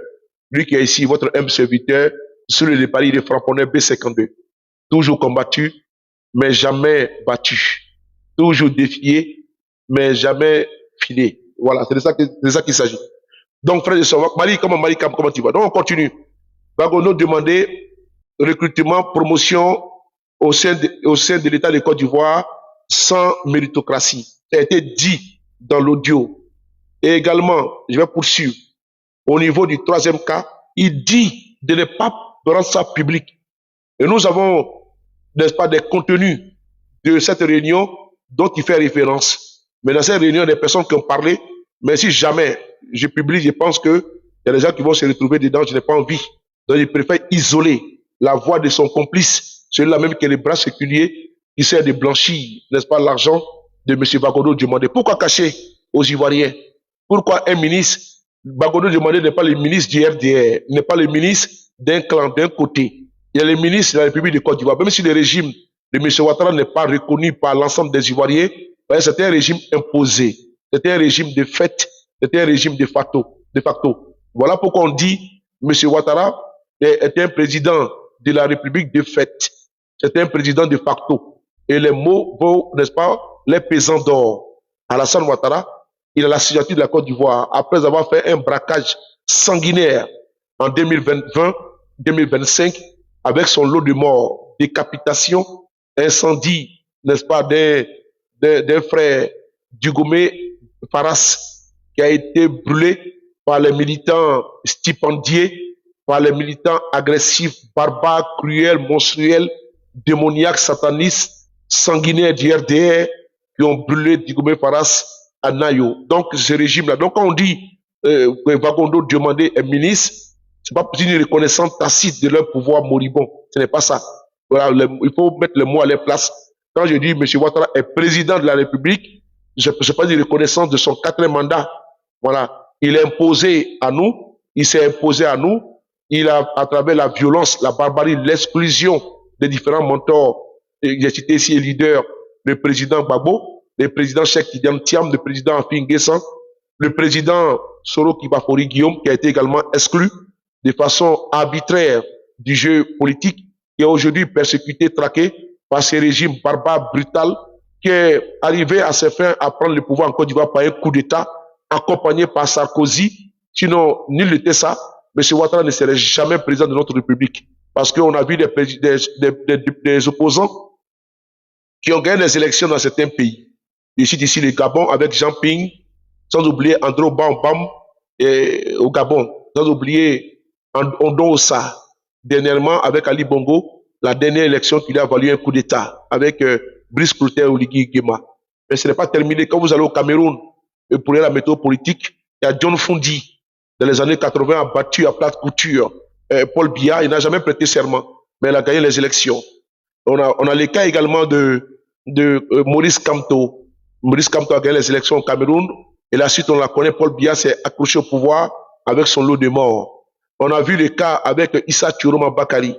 Lui qui est ici, votre humble serviteur, sur le palier de Frapponnais B52. Toujours combattu, mais jamais battu. Toujours défié, mais jamais filé. Voilà, c'est de ça qu'il s'agit. Donc, frère de Sauveur, comment tu vas? Donc, on continue. Vagono demandait recrutement, promotion au sein de l'État de Côte d'Ivoire sans méritocratie. Ça a été dit dans l'audio. Et également, je vais poursuivre. Au niveau du troisième cas, il dit de ne pas rendre ça public. Et nous avons, n'est-ce pas, des contenus de cette réunion dont il fait référence. Mais dans cette réunion, des personnes qui ont parlé, mais si jamais je publie, je pense qu'il y a des gens qui vont se retrouver dedans, je n'ai pas envie. Donc, il préfère isoler la voix de son complice, celui-là même qui est le bras séculier, qui sert de blanchir, n'est-ce pas, l'argent de M. Vagondo demandé. Pourquoi cacher aux Ivoiriens? Pourquoi un ministre, Vagondo demandé n'est pas le ministre du FDR, n'est pas le ministre d'un clan, d'un côté. Il y a le ministre de la République de Côte d'Ivoire. Même si le régime de M. Ouattara n'est pas reconnu par l'ensemble des Ivoiriens, c'était un régime imposé. C'était un régime de fait, c'était un régime de facto. Voilà pourquoi on dit M. Ouattara est un président de la République de fait. C'est un président de facto. Et les mots vont, n'est-ce pas, les pesants d'or. Alassane Ouattara, il a la signature de la Côte d'Ivoire après avoir fait un braquage sanguinaire en 2020-2025 avec son lot de morts, décapitation, incendie, n'est-ce pas, d'un frère Dugomé Faras qui a été brûlé par les militants stipendiés, par les militants agressifs, barbares, cruels, monstruels, démoniaques, satanistes, sanguinaires du RDR qui ont brûlé Dugomé Faras à Nayo. Donc, ce régime-là. Donc, quand on dit que Vagondo demandait un ministre, c'est pas une reconnaissance tacite de leur pouvoir moribond. Ce n'est pas ça. Voilà, il faut mettre les mots à leur place. Quand je dis M. Ouattara est président de la République, je ne pas une reconnaissance de son 4e mandat. Voilà. Il est imposé à nous. Il s'est imposé à nous. Il a, à travers la violence, la barbarie, l'exclusion des différents mentors, j'ai cité ici les leaders, le président Gbagbo, le président Cheikh Tidiane Thiam, le président Afin Guessan, le président Soro Kibafori Guillaume, qui a été également exclu, de façon arbitraire du jeu politique, qui est aujourd'hui persécuté, traqué par ce régime barbare, brutal, qui est arrivé à ses fins à prendre le pouvoir en Côte d'Ivoire par un coup d'État, accompagné par Sarkozy. Sinon, nul n'était ça. M. Ouattara ne serait jamais président de notre République. Parce qu'on a vu des opposants qui ont gagné des élections dans certains pays. Je cite ici le Gabon avec Jean Ping, sans oublier Andro Bambam au Gabon, sans oublier Ondo Ossa, dernièrement avec Ali Bongo, la dernière élection qui lui a valu un coup d'État, avec Brice Clotaire Oligui Nguema. Mais ce n'est pas terminé. Quand vous allez au Cameroun, et pour la méthode politique, il y a John Fundi, dans les années 80, a battu à plate couture Paul Biya. Il n'a jamais prêté serment, mais il a gagné les élections. On a les cas également de Maurice Kamto. Maurice Kamto a gagné les élections au Cameroun, et la suite, on la connaît, Paul Biya s'est accroché au pouvoir avec son lot de morts. On a vu le cas avec Issa Chiroma Bakari.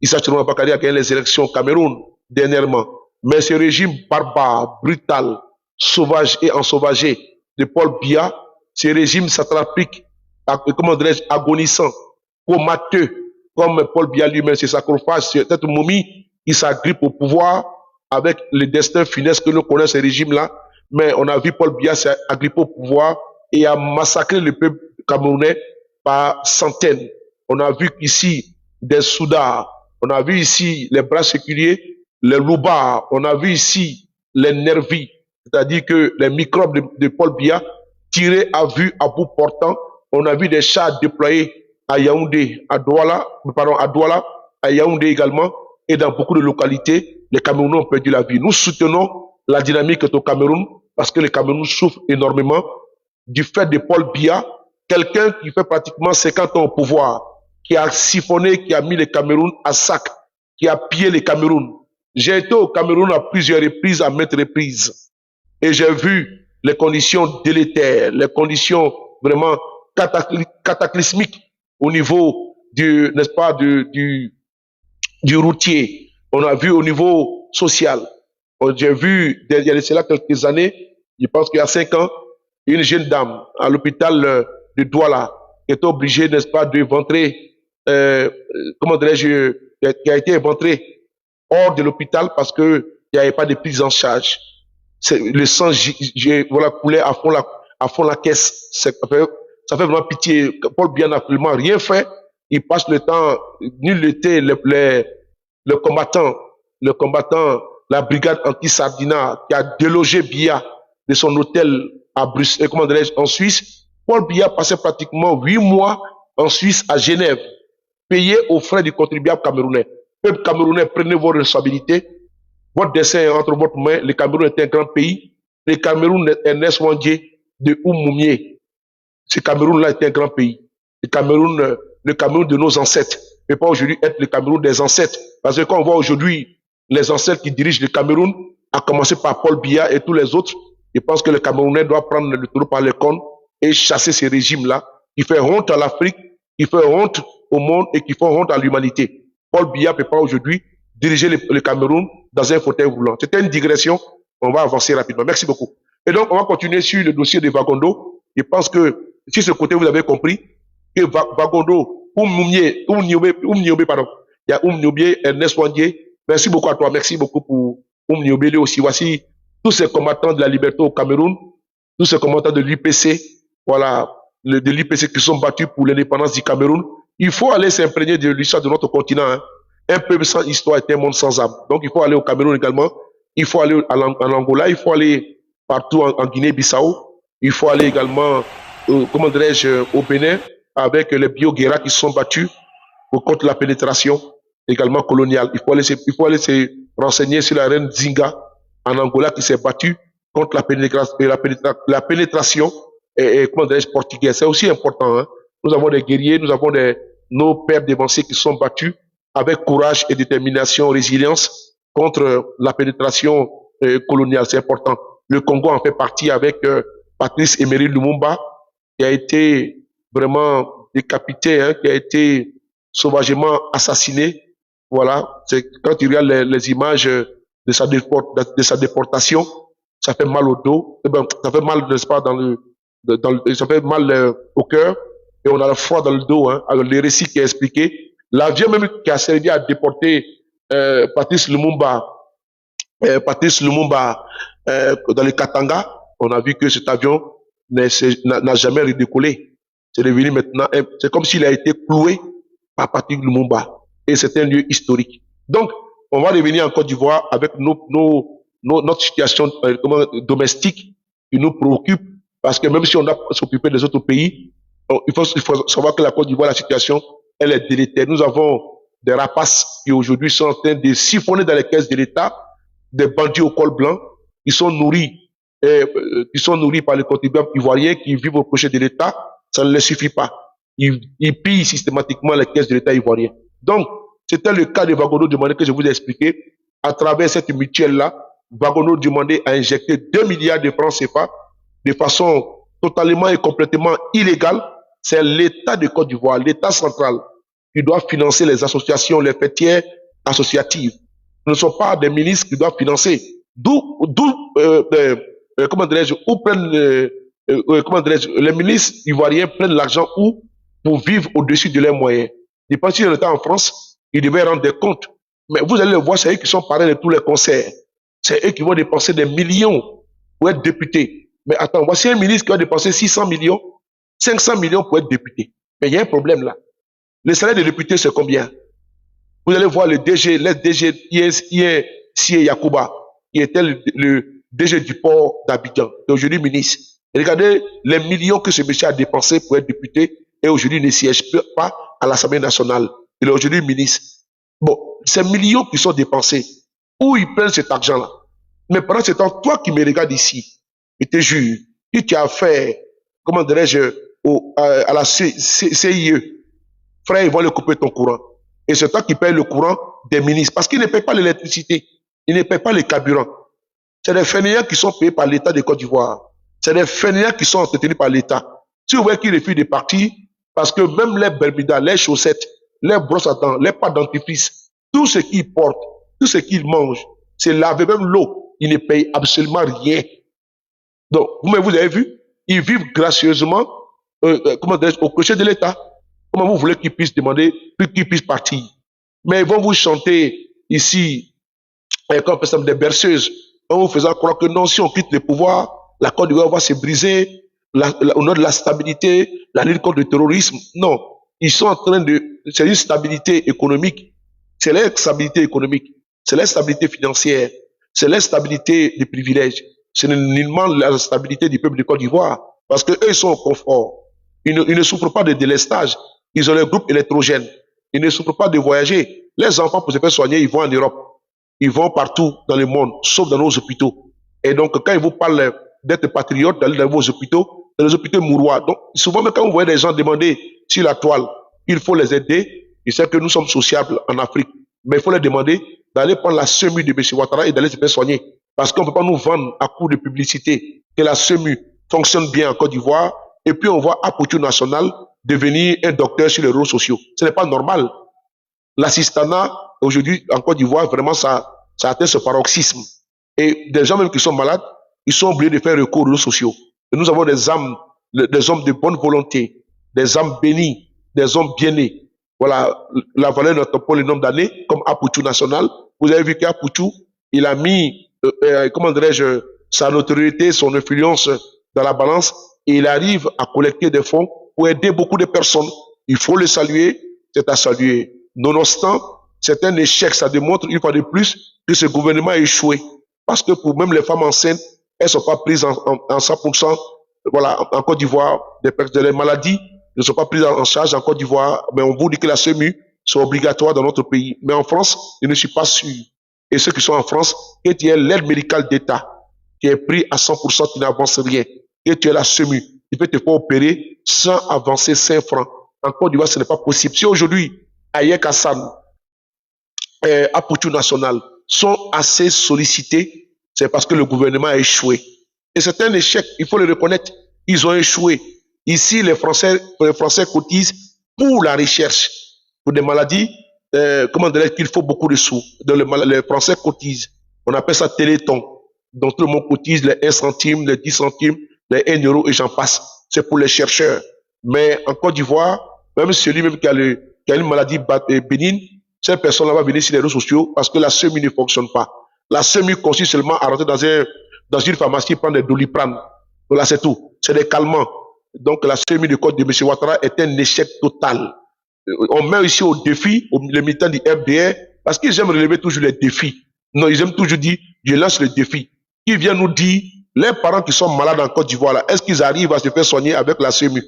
Issa Chiroma Bakari a gagné les élections au Cameroun dernièrement. Mais ce régime barbare, brutal, sauvage et ensauvagé de Paul Biya, ce régime satrapique, comment dirais-je, agonisant, comateux, comme Paul Biya lui-même, c'est sarcophage, cette momie qui s'agrippe au pouvoir avec le destin funeste que nous connaissons, ce régime-là. Mais on a vu Paul Biya s'agripper au pouvoir et a massacré le peuple camerounais par centaines. On a vu ici des Soudas, on a vu ici les bras séculiers, les Loubards, on a vu ici les Nervis, c'est-à-dire que les microbes de Paul Biya tirés à vue, à bout portant. On a vu des chars déployés à Yaoundé, à Douala, à Yaoundé également, et dans beaucoup de localités, les Camerounais ont perdu la vie. Nous soutenons la dynamique au Cameroun parce que le Cameroun souffre énormément du fait de Paul Biya, quelqu'un qui fait pratiquement 50 ans au pouvoir, qui a siphonné, qui a mis le Cameroun à sac, qui a pillé le Cameroun. J'ai été au Cameroun à plusieurs reprises, à maintes reprises, et j'ai vu les conditions délétères, les conditions vraiment cataclysmiques au niveau du, n'est-ce pas, du routier. On a vu au niveau social. J'ai vu, il y a cela quelques années, je pense qu'il y a 5 ans, une jeune dame à l'hôpital de Douala qui était obligée, n'est-ce pas, de ventrer, comment dirais-je, qui a été éventrée hors de l'hôpital parce qu'il n'y avait pas de prise en charge. Le sang voilà, coulait à fond la caisse. Ça fait vraiment pitié. Paul Biya n'a absolument rien fait. Il passe le temps, nul n'était le combattant, la brigade anti-Sardina qui a délogé Biya de son hôtel à Bruxelles, comment dirais-je, en Suisse. Paul Biya passait pratiquement 8 mois en Suisse, à Genève, payé aux frais du contribuable camerounais. Peuple camerounais, prenez vos responsabilités. Votre destin est entre votre main. Le Cameroun est un grand pays. Le Cameroun est un Neswandier de Oumoumié. Ce Cameroun-là est un grand pays. Le Cameroun de nos ancêtres ne peut pas aujourd'hui être le Cameroun des ancêtres. Parce que quand on voit aujourd'hui les ancêtres qui dirigent le Cameroun, à commencer par Paul Biya et tous les autres, je pense que le Camerounais doit prendre le taureau par les cornes et chasser ces régimes-là qui fait honte à l'Afrique, qui fait honte au monde et qui font honte à l'humanité. Paul Biya ne peut pas aujourd'hui diriger le Cameroun dans un fauteuil roulant. C'était une digression. On va avancer rapidement. Merci beaucoup. Et donc, on va continuer sur le dossier de Wagondo. Je pense que, sur ce côté, vous avez compris que Wagondo, pardon. Il y a Oumniobé, Ernest Wandier. Merci beaucoup à toi. Merci beaucoup pour Oumniobé aussi. Voici tous ces combattants de la liberté au Cameroun, tous ces combattants de l'UPC, voilà, de l'UPC qui sont battus pour l'indépendance du Cameroun. Il faut aller s'imprégner de l'histoire de notre continent. Hein. Un peuple sans histoire est un monde sans âme. Donc, il faut aller au Cameroun également. Il faut aller en Angola. Il faut aller partout en Guinée-Bissau. Il faut aller également, comment dirais-je, au Bénin, avec les Bio-Guerra qui sont battus contre la pénétration également coloniale. Il faut aller se renseigner sur la reine Zinga en Angola qui s'est battue contre la pénétration comment dirais-je, portugaise. C'est aussi important. Hein. Nous avons des guerriers, nous avons nos pères dévancés qui sont battus avec courage et détermination, résilience contre la pénétration coloniale. C'est important. Le Congo en fait partie avec Patrice Emery Lumumba, qui a été vraiment décapité, hein, qui a été sauvagement assassiné. Voilà, c'est quand tu regardes les images de sa déportation, ça fait mal au dos, ça fait mal, n'est-ce pas, ça fait mal au cœur. et on a le froid dans le dos, hein, avec les récits qui a expliqué. L'avion même qui a servi à déporter Patrice Lumumba dans le Katanga, on a vu que cet avion n'a jamais redécollé. C'est devenu maintenant, c'est comme s'il a été cloué par Patrice Lumumba. Et c'est un lieu historique. Donc, on va revenir en Côte d'Ivoire avec notre situation domestique qui nous préoccupe, parce que même si on doit s'occuper des autres pays, il faut savoir que la Côte d'Ivoire, la situation, elle est délétère. Nous avons des rapaces qui aujourd'hui sont en train de siphonner dans les caisses de l'État, des bandits au col blanc, qui sont nourris par les contribuables ivoiriens qui vivent au crochet de l'État. Ça ne les suffit pas. Ils pillent systématiquement les caisses de l'État ivoirien. Donc, c'était le cas de Wagono Dumandé que je vous ai expliqué. À travers cette mutuelle-là, Wagono Dumandé a injecté 2 milliards de francs CFA de façon totalement et complètement illégale. C'est l'État de Côte d'Ivoire, l'État central, qui doit financer les associations, les fêtières associatives. Ce ne sont pas des ministres qui doivent financer. Comment dirais-je, les ministres ivoiriens prennent l'argent où pour vivre au-dessus de leurs moyens. Je pense qu'ils étaient en France, ils devaient rendre des comptes. Mais vous allez le voir, c'est eux qui sont parrains de tous les concerts. C'est eux qui vont dépenser des millions pour être députés. Mais attends, voici un ministre qui va dépenser 600 millions, 500 millions pour être député. Mais il y a un problème là. Le salaire des députés, c'est combien? Vous allez voir le DG, Yacouba, qui était le DG du port d'Abidjan, et aujourd'hui ministre. Et regardez les millions que ce monsieur a dépensé pour être député, et aujourd'hui ne siège pas à l'Assemblée nationale. Il est aujourd'hui ministre. Bon, ces millions qui sont dépensés, où ils prennent cet argent-là? Mais pendant ce temps, toi qui me regardes ici, je te jure, si tu as fait, comment dirais-je, à la CIE, frère, ils vont le couper ton courant. Et c'est toi qui payes le courant des ministres. Parce qu'ils ne payent pas l'électricité. Ils ne payent pas les carburants. C'est des fainéants qui sont payés par l'État de Côte d'Ivoire. C'est des fainéants qui sont entretenus par l'État. Si vous voyez qu'ils refusent de partir, parce que même les bermudas, les chaussettes, les brosses à dents, les pâtes dentifrice, tout ce qu'ils portent, tout ce qu'ils mangent, c'est laver même l'eau. Ils ne payent absolument rien. Donc, vous avez vu, ils vivent gracieusement, au crochet de l'État. Comment vous voulez qu'ils puissent demander, qu'ils puissent partir? Mais ils vont vous chanter ici, comme par exemple des berceuses, en vous faisant croire que non, si on quitte le pouvoir, la Côte d'Ivoire va se briser, au nom de la stabilité, la lutte contre le terrorisme. Non, ils sont en train de... C'est une stabilité économique. C'est la stabilité économique. C'est la stabilité financière. C'est la stabilité des privilèges. C'est nullement la stabilité du peuple de Côte d'Ivoire. Parce qu'eux, ils sont au confort. Ils ne souffrent pas de délestage. Ils ont les groupes électrogènes. Ils ne souffrent pas de voyager. Les enfants, pour se faire soigner, ils vont en Europe. Ils vont partout dans le monde, sauf dans nos hôpitaux. Et donc, quand ils vous parlent d'être patriotes, d'aller dans vos hôpitaux, dans les hôpitaux mourois. Donc, souvent, même quand vous voyez des gens demander sur la toile, il faut les aider. Ils savent que nous sommes sociables en Afrique. Mais il faut les demander d'aller prendre la SEMU de M. Ouattara et d'aller se faire soigner. Parce qu'on ne peut pas nous vendre à coup de publicité que la SEMU fonctionne bien en Côte d'Ivoire. Et puis, on voit Apoutou National devenir un docteur sur les réseaux sociaux. Ce n'est pas normal. L'assistanat, aujourd'hui, en Côte d'Ivoire, vraiment, ça atteint ce paroxysme. Et des gens même qui sont malades, ils sont obligés de faire recours aux réseaux sociaux. Et nous avons des hommes de bonne volonté, des âmes bénies, des hommes bien-nés. Voilà, la valeur de notre pôle le nombre d'années, comme Apoutou National. Vous avez vu qu'Apoutou, il a mis, comment dirais-je, sa notoriété, son influence dans la balance, et il arrive à collecter des fonds pour aider beaucoup de personnes. Il faut le saluer, c'est à saluer. Nonobstant, c'est un échec, ça démontre une fois de plus que ce gouvernement a échoué. Parce que pour même les femmes enceintes, elles ne sont pas prises en 100%, voilà, en Côte d'Ivoire, des maladies ne sont pas prises en charge en Côte d'Ivoire, mais on vous dit que la SEMU sont obligatoires dans notre pays. Mais en France, je ne suis pas sûr. Et ceux qui sont en France, que tu aies l'aide médicale d'État, qui est pris à 100%, tu n'avances rien. Et tu es la SEMU, tu peux te faire opérer sans avancer 5 francs. En Côte d'Ivoire, ce n'est pas possible. Si aujourd'hui, Ayek Hassan, Apoutou National sont assez sollicités, c'est parce que le gouvernement a échoué. Et c'est un échec, il faut le reconnaître. Ils ont échoué. Ici, les Français cotisent pour la recherche, pour des maladies, comment dirais-je, qu'il faut beaucoup de sous. Donc les Français cotisent. On appelle ça téléthon. Donc tout le monde cotise les 1 centime, les 10 centimes, les 1 euro et j'en passe. C'est pour les chercheurs. Mais en Côte d'Ivoire, même celui-même qui a une maladie bénigne, cette personne-là va venir sur les réseaux sociaux parce que la SEMI ne fonctionne pas. La SEMI consiste seulement à rentrer dans une pharmacie et prendre des Doliprane. Voilà, c'est tout. C'est des calmants. Donc la SEMI de Côte de M. Ouattara est un échec total. On met ici au défi les militants du FDR parce qu'ils aiment relever toujours les défis. Non, ils aiment toujours dire, je lance le défi. Qui vient nous dire, les parents qui sont malades en Côte d'Ivoire, est-ce qu'ils arrivent à se faire soigner avec la SEMI?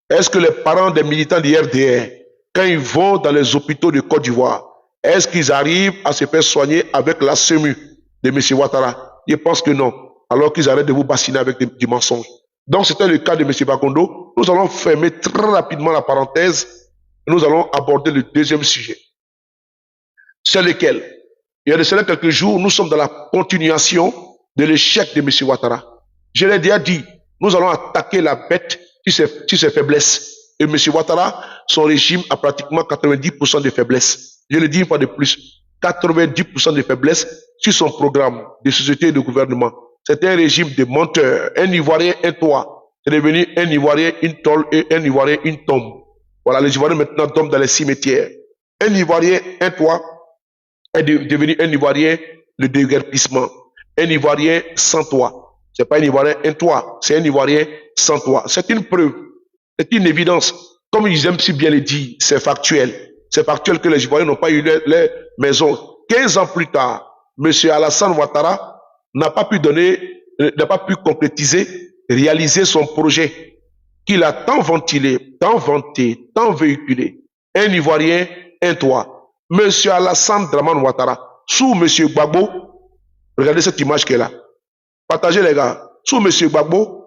Est-ce que les parents des militants du FDR, quand ils vont dans les hôpitaux de Côte d'Ivoire, est-ce qu'ils arrivent à se faire soigner avec la SEMU de M. Ouattara? Je pense que non. Alors qu'ils arrêtent de vous bassiner avec des mensonges. Donc c'était le cas de M. Bakondo. Nous allons fermer très rapidement la parenthèse et nous allons aborder le deuxième sujet. C'est lequel? Il y a de cela quelques jours, nous sommes dans la continuation de l'échec de M. Ouattara. Je l'ai déjà dit, nous allons attaquer la bête sur ses faiblesses. Et M. Ouattara, son régime a pratiquement 90% de faiblesses. Je le dis une fois de plus, 90% de faiblesses sur son programme de société et de gouvernement. C'est un régime de menteurs. Un Ivoirien, un toit. C'est devenu un Ivoirien, une tôle et un Ivoirien, une tombe. Voilà, les Ivoiriens maintenant dorment dans les cimetières. Un Ivoirien, un toit est devenu un Ivoirien, le déguerpissement. Un Ivoirien sans toit. C'est pas un Ivoirien, un toit. C'est un Ivoirien sans toit. C'est une preuve. C'est une évidence. Comme ils aiment si bien le dire, c'est factuel. C'est factuel que les Ivoiriens n'ont pas eu les maisons. 15 ans plus tard, M. Alassane Ouattara n'a pas pu concrétiser, réaliser son projet qu'il a tant ventilé, tant vanté, tant véhiculé. Un Ivoirien, un toit. M. Alassane Draman Ouattara, sous M. Gbagbo, regardez cette image qui est là. Partagez les gars. Sous M. Gbagbo,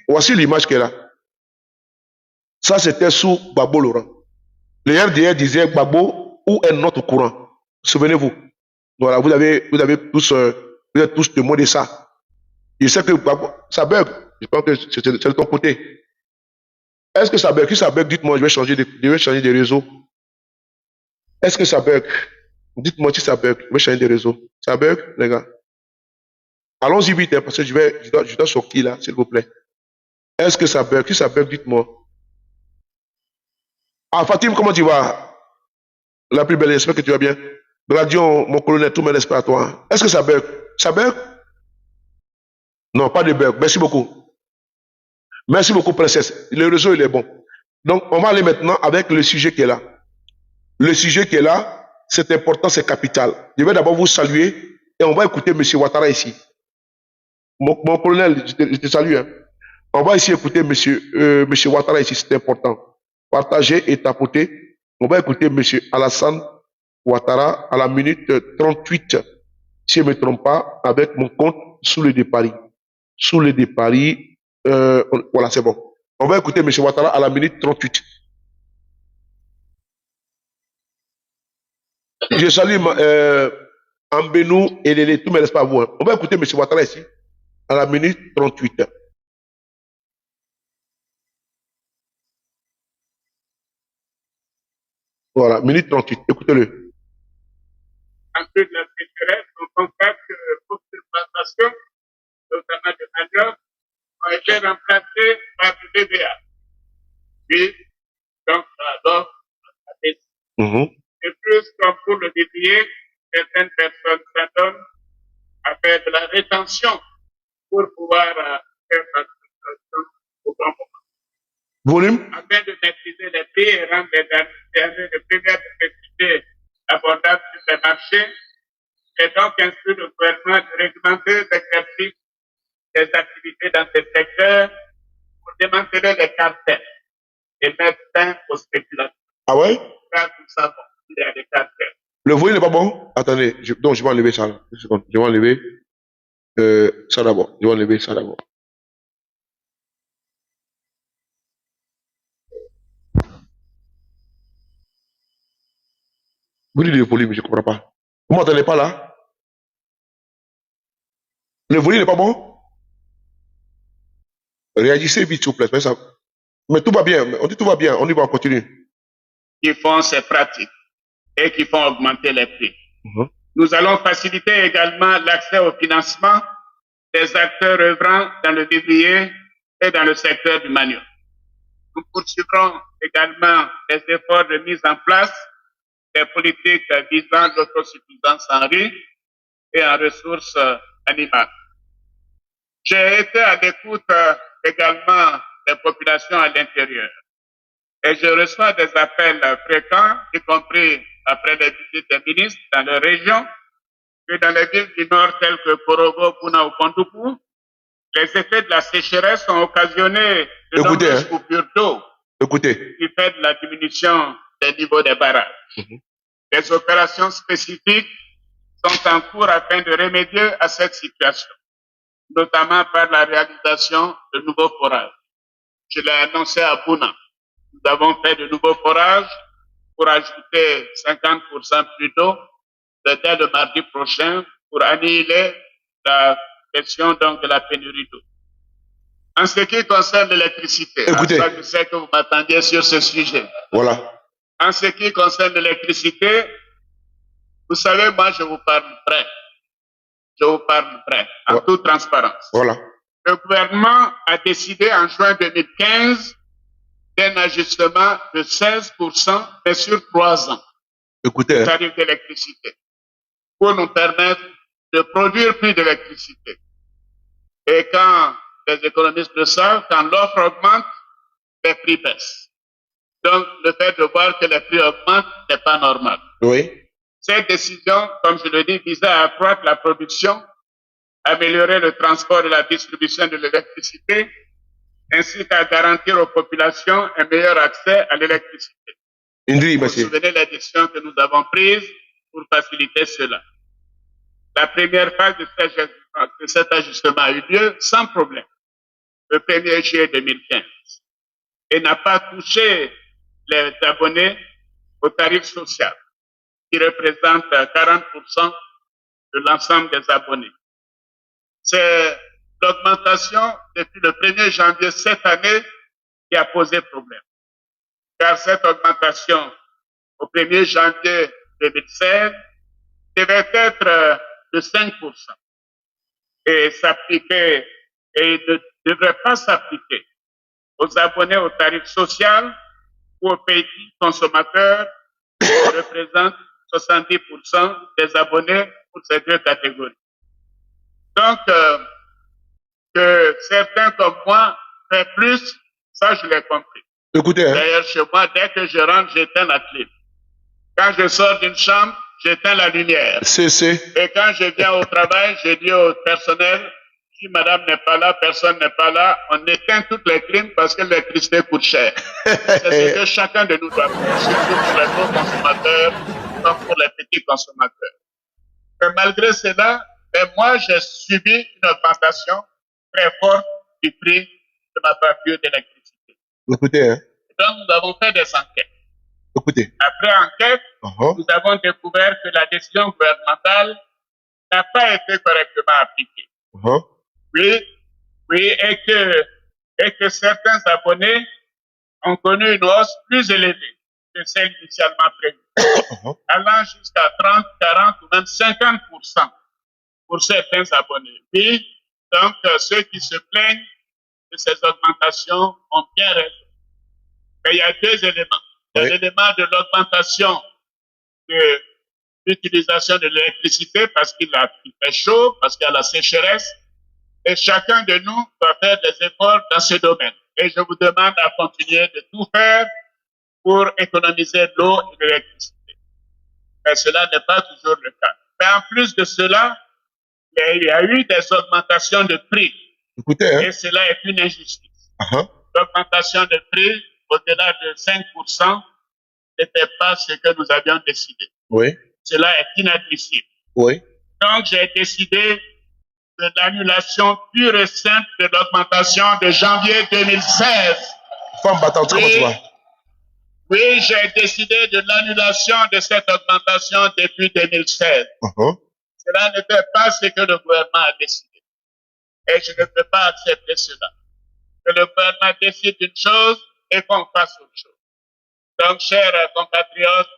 voici l'image qui est là. Ça, c'était sous Gbagbo Laurent. Le RDR disait Gbagbo ou un autre courant. Souvenez-vous. Voilà, vous avez tous témoins de ça. Je sais que Gbagbo, ça bug. Je pense que c'est de ton côté. Est-ce que ça bug? Si ça bug, dites-moi, je vais changer de réseau. Est-ce que ça bug? Dites-moi si ça bug. Je vais changer de réseau. Ça bug, les gars? Allons-y vite, hein, parce que je dois sortir là, s'il vous plaît. Est-ce que ça bug? Si ça bug, dites-moi. Ah, Fatim, comment tu vas? La plus belle, j'espère que tu vas bien. Gradion, mon colonel, tout mes respects à toi. Est-ce que ça bug? Ça bug? Non, pas de bug. Merci beaucoup. Merci beaucoup, princesse. Le réseau, il est bon. Donc, on va aller maintenant avec le sujet qui est là. Le sujet qui est là, c'est important, c'est capital. Je vais d'abord vous saluer et on va écouter M. Ouattara ici. Mon colonel, je te salue. Hein. On va ici écouter M. Ouattara ici, c'est important. Partagez et tapotez. On va écouter M. Alassane Ouattara à la minute 38, si je ne me trompe pas, avec mon compte sous le départ. Sous le départ, voilà, c'est bon. On va écouter M. Ouattara à la minute 38. Je salue Ambenou et Lélé, tous mes respects à vous. Hein. On va écouter M. Ouattara ici à la minute 38. Voilà, minute 38, écoutez-le. Ensuite, la sécheresse, on constate que beaucoup de plantations, notamment de manioc, ont été remplacées par du DBA. Puis, donc, alors, ça baisse. Et plus comme pour le DBA, certaines personnes s'adonnent à faire de la rétention pour pouvoir faire la transformation au bon moment. Volume? Afin de maîtriser les prix et rendre les denrées de première nécessité abordables sur les marchés, et donc instruit le gouvernement de réglementer l'exercice des activités dans ce secteur pour démanteler les cartels et mettre fin aux spéculations. Ah ouais? Car nous savons qu'il y a des cartels. Le volume n'est pas bon? Attendez, donc je vais enlever ça là. Une seconde. Je vais enlever ça d'abord. Je vais enlever ça d'abord. Vous dites le volume, je ne comprends pas. Vous ne m'entendez pas là? Le volume n'est pas bon? Réagissez vite, s'il vous plaît. Mais tout va bien. On dit tout va bien. On y va, on continue. Qui font ces pratiques et qui font augmenter les prix. Nous allons faciliter également l'accès au financement des acteurs œuvrant dans le vivrier et dans le secteur du manioc. Nous poursuivrons également les efforts de mise en place des politiques visant l'autosuffisance en riz et en ressources animales. J'ai été à l'écoute également des populations à l'intérieur et je reçois des appels fréquents, y compris après les visites des ministres dans les régions, que dans les villes du nord telles que Korogo, Puna ou Kondoupou, les effets de la sécheresse ont occasionné de nombreuses coupures d'eau qui fait de la diminution des niveaux des barrages. Des opérations spécifiques sont en cours afin de remédier à cette situation, notamment par la réalisation de nouveaux forages. Je l'ai annoncé à Puna. Nous avons fait de nouveaux forages pour ajouter 50% plus d'eau dès le mardi prochain pour annihiler la question donc de la pénurie d'eau. En ce qui concerne l'électricité, je sais que vous m'attendiez sur ce sujet. Voilà. En ce qui concerne l'électricité, vous savez, moi je vous parle vrai. Je vous parle vrai, en toute transparence. Voilà. Le gouvernement a décidé en juin 2015 d'un ajustement de 16%, mais sur 3 ans. Écoutez. Du tarif d'électricité, pour nous permettre de produire plus d'électricité. Et quand les économistes le savent, quand l'offre augmente, les prix baissent. Donc, le fait de voir que les prix augmentent n'est pas normal. Oui. Cette décision, comme je le dis, visait à accroître la production, améliorer le transport et la distribution de l'électricité, ainsi qu'à garantir aux populations un meilleur accès à l'électricité. Vous vous souvenez des décisions que nous avons prises pour faciliter cela. La première phase de cet ajustement a eu lieu sans problème, le 1er juillet 2015, et n'a pas touché les abonnés au tarif social, qui représente 40% de l'ensemble des abonnés. C'est l'augmentation depuis le 1er janvier cette année qui a posé problème. Car cette augmentation au 1er janvier 2016 devait être de 5% et s'appliquer et ne devrait pas s'appliquer aux abonnés au tarif social ou aux petits consommateurs qui représentent 70% des abonnés pour ces deux catégories. Donc, que certains comme moi fait plus, ça je l'ai compris. Écoutez. D'ailleurs, chez moi, dès que je rentre, j'éteins la clim. Quand je sors d'une chambre, j'éteins la lumière. Et quand je viens au travail, je dis au personnel, si madame n'est pas là, personne n'est pas là, on éteint toutes les clims parce que l'électricité coûte cher. C'est ce que chacun de nous doit faire, surtout pour les gros consommateurs, comme pour les petits consommateurs. Mais malgré cela, moi, j'ai subi une augmentation très forte du prix de ma facture d'électricité. Écoutez, hein. Donc, nous avons fait des enquêtes. Écoutez. Après enquête, nous avons découvert que la décision gouvernementale n'a pas été correctement appliquée. Oui, et que certains abonnés ont connu une hausse plus élevée que celle initialement prévue, allant jusqu'à 30, 40 ou même 50% pour certains abonnés. Oui, donc ceux qui se plaignent de ces augmentations ont bien raison. Mais il y a deux éléments. Il y a l'élément de l'augmentation de l'utilisation de l'électricité parce qu'il fait chaud, parce qu'il y a la sécheresse. Et chacun de nous doit faire des efforts dans ce domaine. Et je vous demande à continuer de tout faire pour économiser l'eau et l'électricité. Mais cela n'est pas toujours le cas. Mais en plus de cela, il y a eu des augmentations de prix. Écoutez, hein? Et cela est une injustice. L'augmentation de prix au-delà de 5% n'était pas ce que nous avions décidé. Oui. Cela est inadmissible. Oui. Donc, j'ai décidé de l'annulation pure et simple de l'augmentation de janvier 2016. Femme battante, comment tu vas? Oui, j'ai décidé de l'annulation de cette augmentation depuis 2016. Cela n'était pas ce que le gouvernement a décidé. Et je ne peux pas accepter cela. Que le gouvernement décide une chose et qu'on fasse autre chose. Donc, chers compatriotes,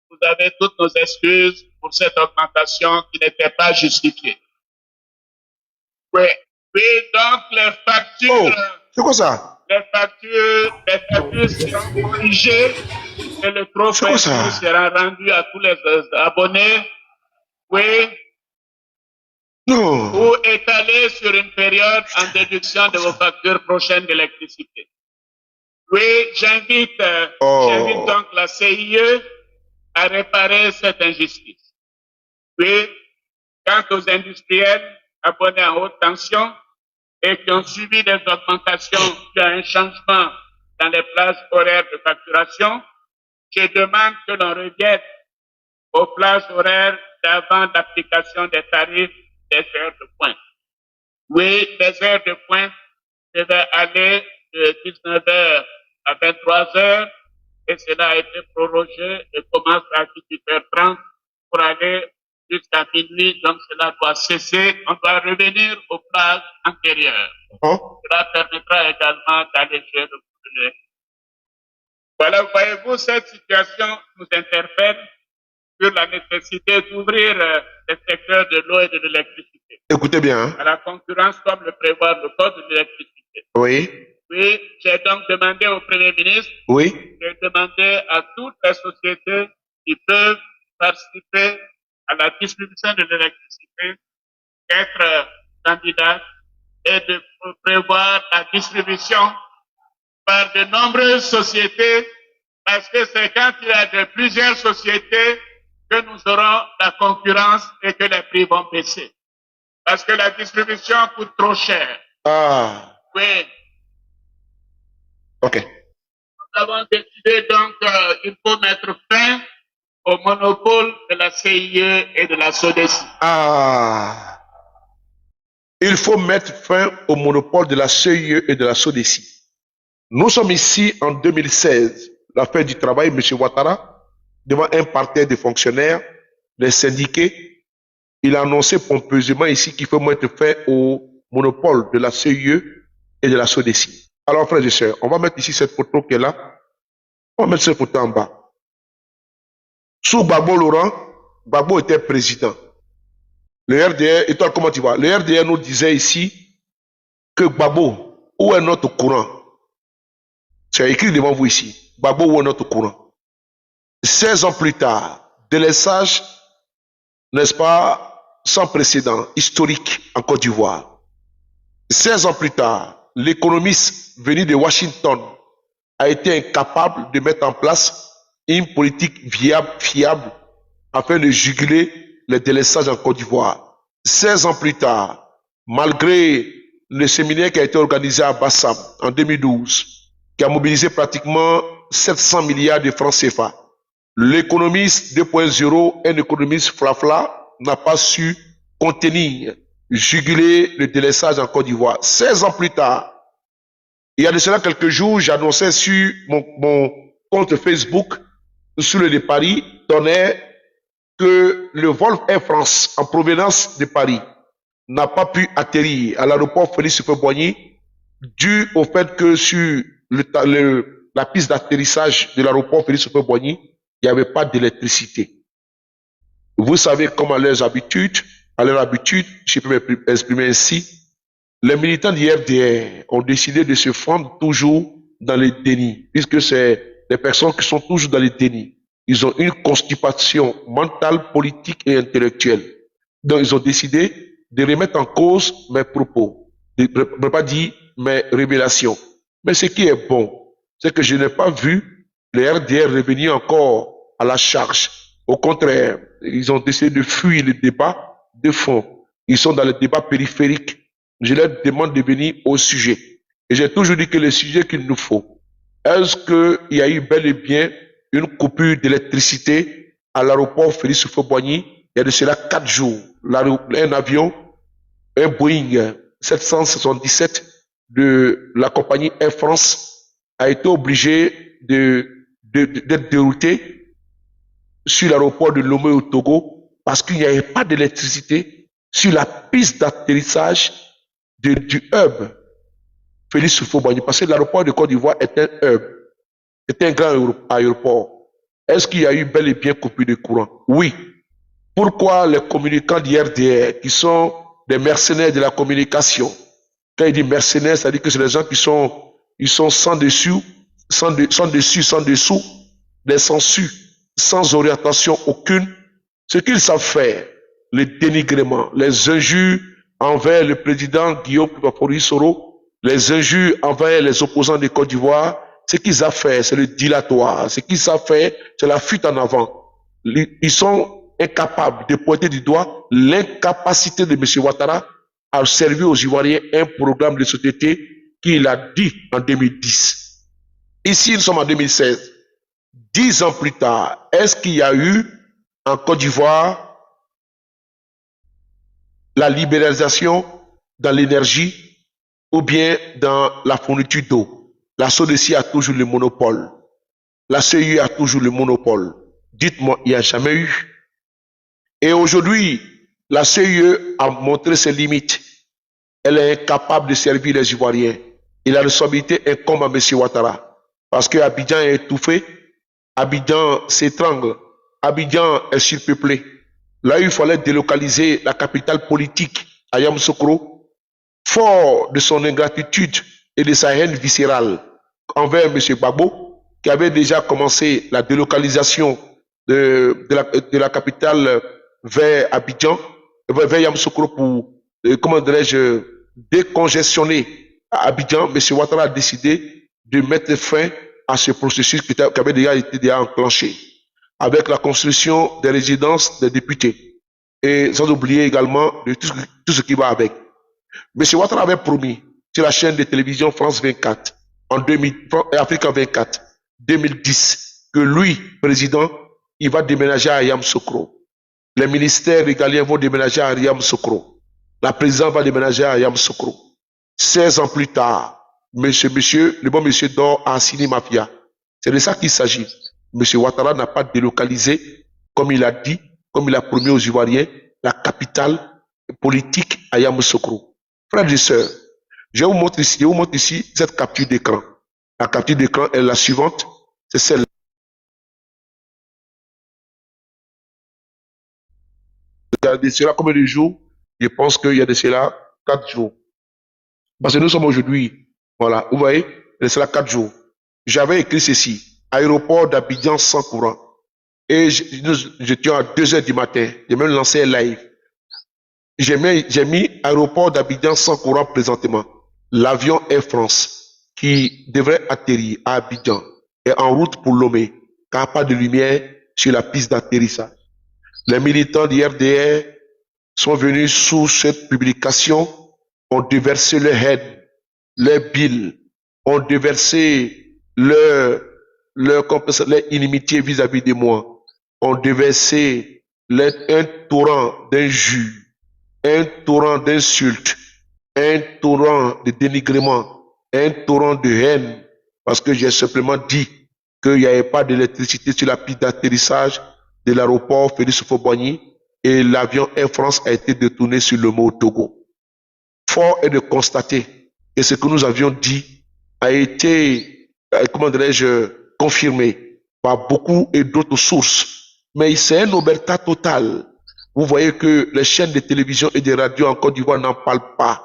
vous avez toutes nos excuses pour cette augmentation qui n'était pas justifiée. Oui, donc les factures... Oh, c'est quoi ça? Les factures seront corrigées et le trophée sera rendu à tous les abonnés. Oui. Non. Ou étalé sur une période en déduction de vos factures prochaines d'électricité. Oui, j'invite donc la CIE à réparer cette injustice. Oui, quant aux industriels abonnés en haute tension et qui ont subi des augmentations qui ont un changement dans les plages horaires de facturation, je demande que l'on revienne aux plages horaires d'avant l'application des tarifs des heures de pointe. Oui, les heures de pointe devaient aller de 19h à 23h et cela a été prorogé et commence à 18h30 pour aller jusqu'à minuit, donc cela doit cesser. On doit revenir aux plages antérieures. Cela permettra également d'alléger le coût de l'électricité. Voilà, voyez-vous, cette situation nous interpelle sur la nécessité d'ouvrir le secteur de l'eau et de l'électricité. Écoutez bien. À la concurrence comme le prévoit le code de l'électricité. Oui. Oui, j'ai donc demandé au Premier ministre. Oui. J'ai demandé à toutes les sociétés qui peuvent participer à la distribution de l'électricité d'être candidates et de prévoir la distribution par de nombreuses sociétés parce que c'est quand il y a de plusieurs sociétés que nous aurons la concurrence et que les prix vont baisser. Parce que la distribution coûte trop cher. Ah. Oui. Ok. Nous avons décidé donc qu'il faut mettre fin au monopole de la CIE et de la SODECI. Ah. Il faut mettre fin au monopole de la CIE et de la SODECI. Nous sommes ici en 2016, la fin du travail, M. Ouattara, devant un parterre de fonctionnaires, des syndiqués. Il a annoncé pompeusement ici qu'il faut mettre fin au monopole de la CIE et de la SODECI. Alors, frères et sœurs, on va mettre ici cette photo qui est là. On va mettre cette photo en bas. Sous Gbagbo Laurent, Gbagbo était président. Le RDR, et toi, comment tu vois? Le RDR nous disait ici que Gbagbo, où est notre courant? C'est écrit devant vous ici. Gbagbo, où est notre courant? 16 ans plus tard, délaissage, n'est-ce pas, sans précédent, historique en Côte d'Ivoire. 16 ans plus tard, l'économiste venu de Washington a été incapable de mettre en place une politique viable, fiable, afin de juguler les délaissages en Côte d'Ivoire. 16 ans plus tard, malgré le séminaire qui a été organisé à Bassam en 2012, qui a mobilisé pratiquement 700 milliards de francs CFA, l'économiste 2.0, un économiste flafla, n'a pas su contenir, juguler le délaissage en Côte d'Ivoire. 16 ans plus tard, il y a de cela quelques jours, j'annonçais sur mon compte Facebook, sur le de Paris, donnait que le vol Air France en provenance de Paris n'a pas pu atterrir à l'aéroport Félix Houphouët-Boigny dû au fait que sur la piste d'atterrissage de l'aéroport Félix Houphouët-Boigny, il n'y avait pas d'électricité. Vous savez comme à leur habitude, je peux m'exprimer ainsi, les militants du RDR ont décidé de se fondre toujours dans le déni, puisque c'est des personnes qui sont toujours dans le déni. Ils ont une constipation mentale, politique et intellectuelle. Donc ils ont décidé de remettre en cause mes propos, de ne pas dire mes révélations. Mais ce qui est bon, c'est que je n'ai pas vu les RDR revenir encore à la charge. Au contraire, ils ont décidé de fuir le débat de fond. Ils sont dans le débat périphérique. Je leur demande de venir au sujet. Et j'ai toujours dit que le sujet qu'il nous faut, est-ce qu'il y a eu bel et bien une coupure d'électricité à l'aéroport Félix Houphouët-Boigny il y a de cela 4 jours. Un avion, un Boeing 777 de la compagnie Air France a été obligé d'être dérouté sur l'aéroport de Lomé au Togo parce qu'il n'y avait pas d'électricité sur la piste d'atterrissage du hub Félix Houphouët-Boigny, parce que l'aéroport de Côte d'Ivoire est un hub, est un grand aéroport. Est-ce qu'il y a eu bel et bien coupure de courant? Oui. Pourquoi les communicants d'IRDR, qui sont des mercenaires de la communication, quand il dit mercenaires, ça veut dire que c'est des gens qui sont sans dessus, sans dessous, des sensus, sans orientation aucune. Ce qu'ils savent faire, le dénigrement, les injures envers le président Guillaume Soro, les injures envers les opposants de Côte d'Ivoire, ce qu'ils savent faire, c'est le dilatoire. Ce qu'ils savent faire, c'est la fuite en avant. Ils sont incapables de pointer du doigt l'incapacité de M. Ouattara à servir aux Ivoiriens un programme de société qu'il a dit en 2010. Ici, nous sommes en 2016. 10 ans plus tard, est-ce qu'il y a eu en Côte d'Ivoire la libéralisation dans l'énergie ou bien dans la fourniture d'eau? La SODECI a toujours le monopole. La CEI a toujours le monopole. Dites-moi, il n'y a jamais eu. Et aujourd'hui, la CEI a montré ses limites. Elle est incapable de servir les Ivoiriens. Et la responsabilité incombe à M. Ouattara. Parce que Abidjan est étouffé, Abidjan s'étrangle, Abidjan est surpeuplé. Là, il fallait délocaliser la capitale politique à Yamoussoukro, fort de son ingratitude et de sa haine viscérale envers M. Gbagbo, qui avait déjà commencé la délocalisation de la capitale vers Abidjan, vers Yamoussoukro pour, comment dirais-je, décongestionner Abidjan. M. Ouattara a décidé de mettre fin à ce processus qui avait déjà été enclenché, avec la construction des résidences des députés, et sans oublier également de tout ce qui va avec. M. Ouattara avait promis sur la chaîne de télévision France 24, en 2000, Africa 24, 2010, que lui, président, il va déménager à Yamoussoukro. Les ministères régaliens vont déménager à Yamoussoukro. La présidente va déménager à Yamoussoukro. 16 ans plus tard, le bon monsieur dort à Sini Mafia. C'est de ça qu'il s'agit. Monsieur Ouattara n'a pas délocalisé, comme il a dit, comme il a promis aux Ivoiriens, la capitale politique à Yamoussoukro. Frères et sœurs, je vous montre ici cette capture d'écran. La capture d'écran est la suivante. C'est celle-là. Il y a de cela combien de jours? Je pense qu'il y a de cela 4 jours. Parce que nous sommes aujourd'hui, voilà, vous voyez, il y a de cela 4 jours. J'avais écrit ceci, aéroport d'Abidjan sans courant. Et j'étais à 2 heures du matin. J'ai même lancé un live. J'ai mis aéroport d'Abidjan sans courant présentement. L'avion Air France qui devrait atterrir à Abidjan est en route pour Lomé, car pas de lumière sur la piste d'atterrissage. Les militants du RDR sont venus sous cette publication, ont déversé leur haine, leur bile, ont déversé leur inimitié vis-à-vis de moi, ont déversé un torrent d'injures, un torrent d'insultes, un torrent de dénigrement, un torrent de haine, parce que j'ai simplement dit qu'il n'y avait pas d'électricité sur la piste d'atterrissage de l'aéroport Félix Houphouët-Boigny et l'avion Air France a été détourné sur le mot Togo. Fort est de constater que ce que nous avions dit a été comment dirais-je, confirmé par beaucoup et d'autres sources. Mais c'est un omerta total. Vous voyez que les chaînes de télévision et de radio en Côte d'Ivoire n'en parlent pas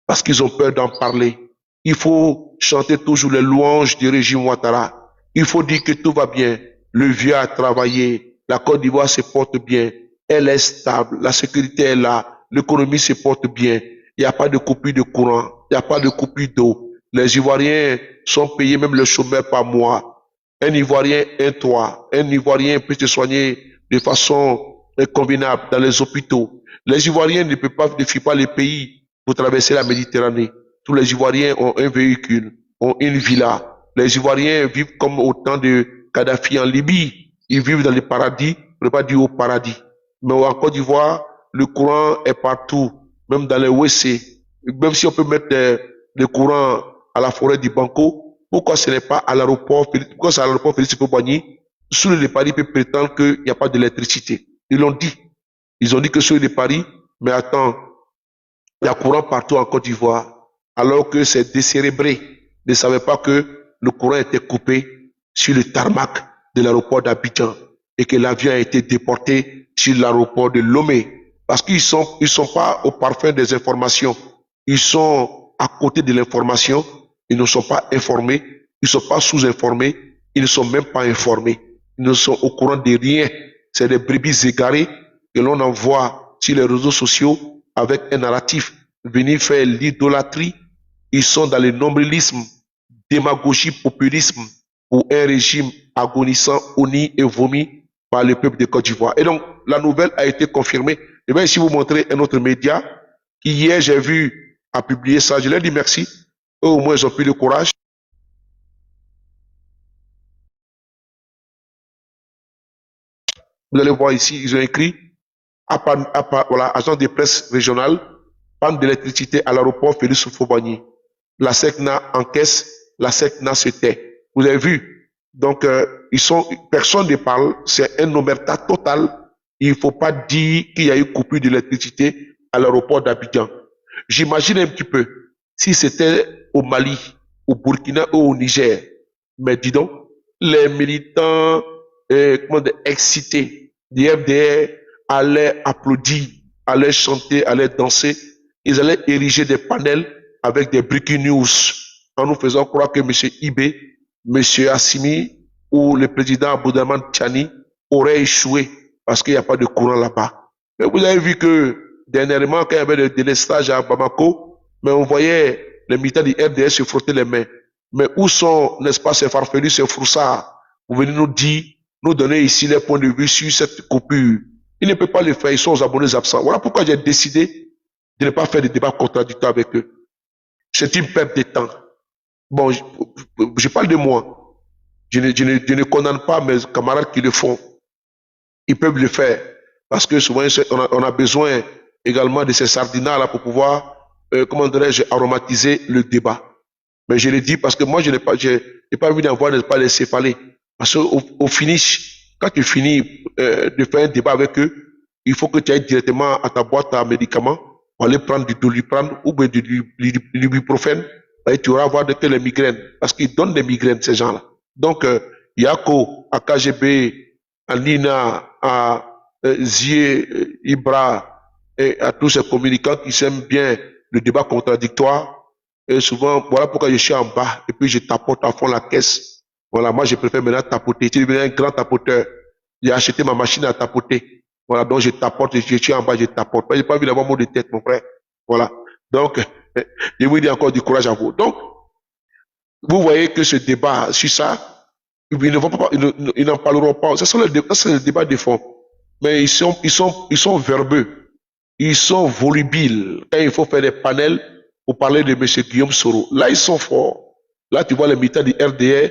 parce qu'ils ont peur d'en parler. Il faut chanter toujours les louanges du régime Ouattara. Il faut dire que tout va bien. Le vieux a travaillé. La Côte d'Ivoire se porte bien. Elle est stable. La sécurité est là. L'économie se porte bien. Il n'y a pas de coupure de courant. Il n'y a pas de coupure d'eau. Les Ivoiriens sont payés, même le chômeur par mois. Un Ivoirien, un toit. Un Ivoirien peut se soigner de façon convenable dans les hôpitaux. Les Ivoiriens ne peuvent pas défier pas les pays pour traverser la Méditerranée. Tous les Ivoiriens ont un véhicule, ont une villa. Les Ivoiriens vivent comme au temps de Kadhafi en Libye. Ils vivent dans le paradis, on ne pas dire au paradis. Mais en Côte d'Ivoire, le courant est partout, même dans les WC. Même si on peut mettre le courant à la forêt du Banco, pourquoi ce n'est pas à l'aéroport, pourquoi c'est à l'aéroport Félix Houphouët-Boigny, sous le Paris peut prétendre qu'il n'y a pas d'électricité. Ils l'ont dit. Ils ont dit que sur le Paris, mais attends, il y a courant partout en Côte d'Ivoire, alors que c'est décérébré. Ne savaient pas que le courant était coupé sur le tarmac de l'aéroport d'Abidjan et que l'avion a été déporté sur l'aéroport de Lomé. Parce qu'ils sont pas au parfum des informations. Ils sont à côté de l'information. Ils ne sont pas informés. Ils ne sont pas sous-informés. Ils ne sont même pas informés. Ils ne sont au courant de rien. C'est des brebis égarées que l'on envoie sur les réseaux sociaux avec un narratif. Venir faire l'idolâtrie. Ils sont dans le nombrilisme, démagogie, populisme pour un régime agonisant, honni et vomi par le peuple de Côte d'Ivoire. Et donc, la nouvelle a été confirmée. Je vais ici vous montrer un autre média qui hier, j'ai vu, a publié ça. Je leur dis merci. Eux, au moins, ils ont pris le courage. Vous allez voir ici, ils ont écrit voilà, agence de presse régionale, panne d'électricité à l'aéroport Félix Houphouët-Boigny. La SECNA encaisse, la SECNA se tait. Vous avez vu? Donc, personne ne parle, c'est un omerta total. Il ne faut pas dire qu'il y a eu coupure d'électricité à l'aéroport d'Abidjan. J'imagine un petit peu, si c'était au Mali, au Burkina ou au Niger, mais dis donc, les militants excités du FDR allaient applaudir, allaient chanter, allaient danser, ils allaient ériger des panels avec des breaking news en nous faisant croire que M. Ibé, M. Assimi ou le président Aboudaman Tchani auraient échoué parce qu'il n'y a pas de courant là-bas. Mais vous avez vu que dernièrement, quand il y avait le délestage à Bamako, mais on voyait les militants du RDS se frotter les mains. Mais où sont, n'est-ce pas, ces farfelus, ces froussards? Vous venez nous dire, nous donner ici les points de vue sur cette coupure. Ils ne peuvent pas le faire, ils sont aux abonnés absents. Voilà pourquoi j'ai décidé de ne pas faire de débat contradictoires avec eux. C'est une perte de temps. Bon, je parle de moi. Je ne condamne pas mes camarades qui le font. Ils peuvent le faire. Parce que souvent, on a besoin également de ces sardinats-là pour pouvoir, comment dirais-je, aromatiser le débat. Mais je le dis parce que moi, je n'ai pas envie d'avoir, n'est-ce pas, les céphalées. Parce qu'au finish, quand tu finis de faire un débat avec eux, il faut que tu ailles directement à ta boîte à médicaments pour aller prendre du Doliprane ou bien du ibuprofène et tu auras voir que les migraines, parce qu'ils donnent des migraines, ces gens-là. Donc, Yako, à KGB, à Nina, à Zie, Ibra et à tous ces communicants qui s'aiment bien le débat contradictoire. Et souvent, voilà pourquoi je suis en bas et puis je tapote à fond la caisse. Voilà, moi je préfère maintenant tapoter. Tu deviens un grand tapoteur. J'ai acheté ma machine à tapoter. Voilà, donc je tapote, je suis en bas, je tapote. J'ai pas envie d'avoir mot de tête, mon frère. Voilà. Donc, je vous dis encore du courage à vous. Donc, vous voyez que ce débat sur ça, ils n'en parleront pas. Ça, c'est le débat de fond. Mais ils sont verbeux. Ils sont volubiles. Quand il faut faire des panels pour parler de M. Guillaume Soro, là, ils sont forts. Là, tu vois les militants du RDR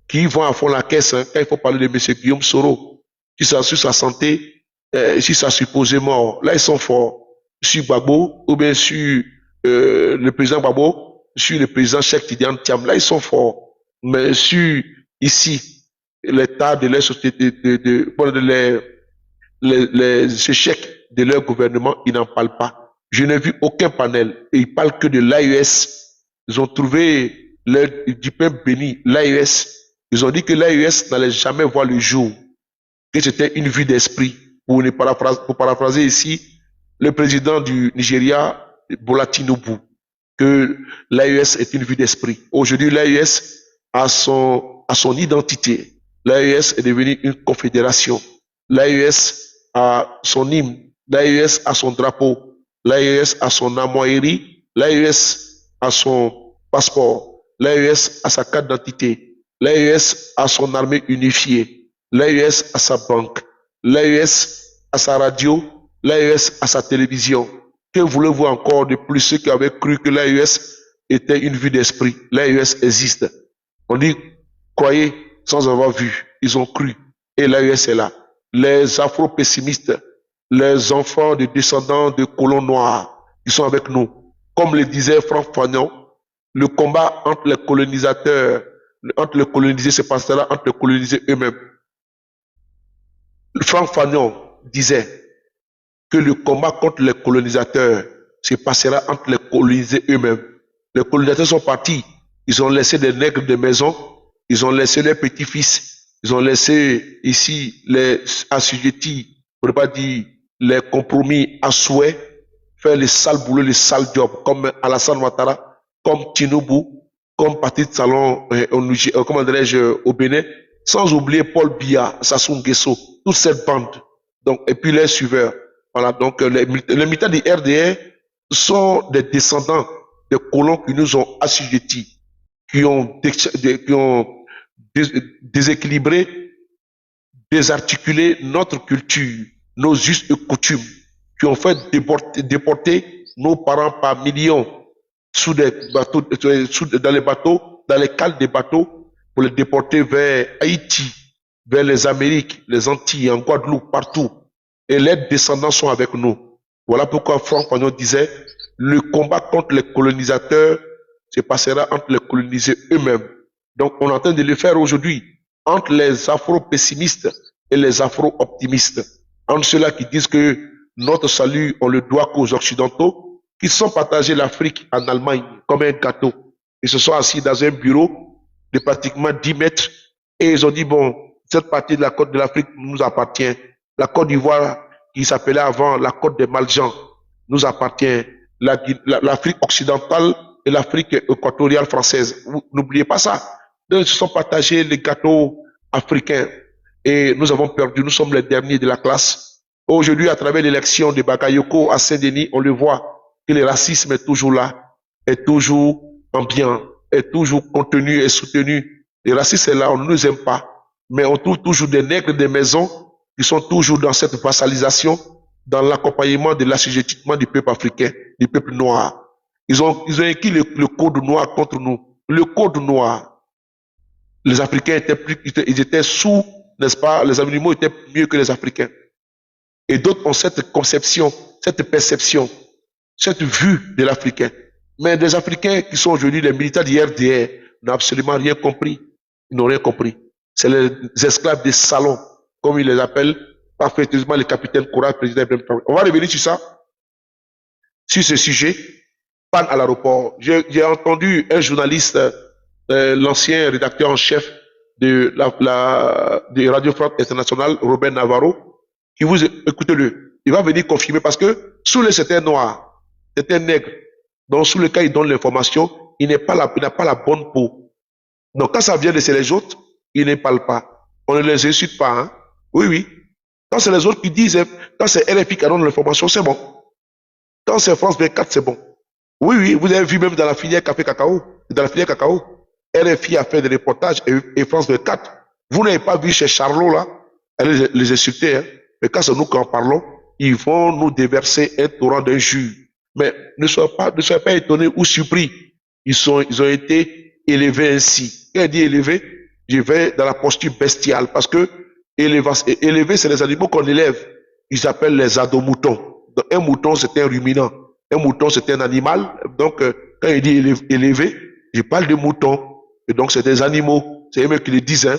qui vont à fond la caisse quand il faut parler de M. Guillaume Soro, qui sur sa santé, sur sa supposée mort. Là, ils sont forts. Sur Gbagbo, ou bien sur le président Gbagbo, sur le président Cheikh Tidiane Thiam. Là, ils sont forts. Mais sur, ici, l'état de leur société, les échecs de leur gouvernement, ils n'en parlent pas. Je n'ai vu aucun panel et ils parlent que de l'AES. Ils ont trouvé du pain béni, l'AES, ils ont dit que l'AES n'allait jamais voir le jour, que c'était une vue d'esprit. Pour paraphraser ici, le président du Nigeria, Bola Tinubu, que l'AES est une vue d'esprit. Aujourd'hui, l'AES a son identité. L'AES est devenue une confédération. L'AES a son hymne. L'AES a son drapeau. L'AES a son amoïri. L'AES a son passeport. L'AES a sa carte d'identité. L'AES a son armée unifiée. L'AES a sa banque. L'AES a sa radio. L'AES a sa télévision. Que voulez-vous encore de plus ceux qui avaient cru que l'AES était une vue d'esprit? L'AES existe. On dit, croyez sans avoir vu. Ils ont cru. Et l'AES est là. Les afro-pessimistes, les enfants de descendants de colons noirs, ils sont avec nous. Comme le disait Franck Fagnon, le combat entre les colonisateurs, entre les colonisés se passera entre les colonisés eux-mêmes. Franck Fagnon disait que le combat contre les colonisateurs se passera entre les colonisés eux-mêmes. Les colonisateurs sont partis. Ils ont laissé des nègres de maison. Ils ont laissé leurs petits-fils. Ils ont laissé ici les assujettis, pour ne pas dire les compromis à souhait, faire les sales boulots, les sales jobs, comme Alassane Ouattara, comme Tinubu, comme Patrice Talon, au Bénin, sans oublier Paul Biya, Sassou Nguesso, toute cette bande. Donc, et puis les suiveurs. Voilà, donc les militants du RDR sont des descendants des colons qui nous ont assujettis, qui ont déséquilibré, désarticulé notre culture, nos us et coutumes, qui ont fait déporter nos parents par millions sous des bateaux, dans les bateaux, dans les cales des bateaux, pour les déporter vers Haïti, vers les Amériques, les Antilles, en Guadeloupe, partout. Et les descendants sont avec nous. Voilà pourquoi Franck Fagnon disait, le combat contre les colonisateurs se passera entre les colonisés eux-mêmes. Donc, on est en train de le faire aujourd'hui entre les afro-pessimistes et les afro-optimistes. Entre ceux-là qui disent que notre salut, on le doit qu'aux Occidentaux, qui sont partagés l'Afrique en Allemagne comme un gâteau. Ils se sont assis dans un bureau de pratiquement 10 mètres et ils ont dit, bon, cette partie de la côte de l'Afrique nous appartient. La Côte d'Ivoire, qui s'appelait avant la Côte des Malgens, nous appartient. L'Afrique occidentale et l'Afrique équatoriale française. N'oubliez pas ça. Donc, ils se sont partagés les gâteaux africains et nous avons perdu. Nous sommes les derniers de la classe. Aujourd'hui, à travers l'élection de Bakayoko à Saint-Denis, on le voit que le racisme est toujours là, est toujours ambiant, est toujours contenu et soutenu. Le racisme est là, on ne nous aime pas, mais on trouve toujours des nègres des maisons qui sont toujours dans cette vassalisation, dans l'accompagnement de l'assujettissement du peuple africain, du peuple noir. Ils ont écrit le code noir contre nous. Le code noir. Les Africains ils étaient sous, n'est-ce pas? Les animaux étaient mieux que les Africains. Et d'autres ont cette conception, cette perception, cette vue de l'Africain. Mais les Africains qui sont aujourd'hui les militaires du RDR n'ont absolument rien compris. Ils n'ont rien compris. C'est les esclaves des salons, comme ils les appellent parfaitement le capitaine Courage, président Ibrahim Traoré. On va revenir sur ça, sur ce sujet. Panne à l'aéroport. J'ai entendu un journaliste, l'ancien rédacteur en chef de Radio France Internationale, Robert Navarro, qui vous écoutez-le. Il va venir confirmer parce que sous le c'était noir, c'était nègre. Donc sous le cas il donne l'information, il n'a pas la bonne peau. Donc quand ça vient de chez les autres, il ne parle pas. On ne les insulte pas. Hein? Oui, oui. Quand c'est les autres qui disent, quand c'est RFI qui donne l'information, c'est bon. Quand c'est France 24, c'est bon. Oui, oui, vous avez vu même dans la filière café cacao, dans la filière cacao, RFI a fait des reportages et France 24. Vous n'avez pas vu chez Charlot là, allez les insulter, hein. Mais quand c'est nous qui en parlons, ils vont nous déverser un torrent d'injures. Mais ne soyez pas étonnés ou surpris. Ils ont été élevés ainsi. Quand je dis élevés, je vais dans la posture bestiale parce que élever, c'est les animaux qu'on élève. Ils s'appellent les ados-moutons. Donc, un mouton, c'est un ruminant. Un mouton, c'est un animal. Donc, quand il dit élevé, je parle de moutons. Et donc, c'est des animaux. C'est eux qui le disent. Hein.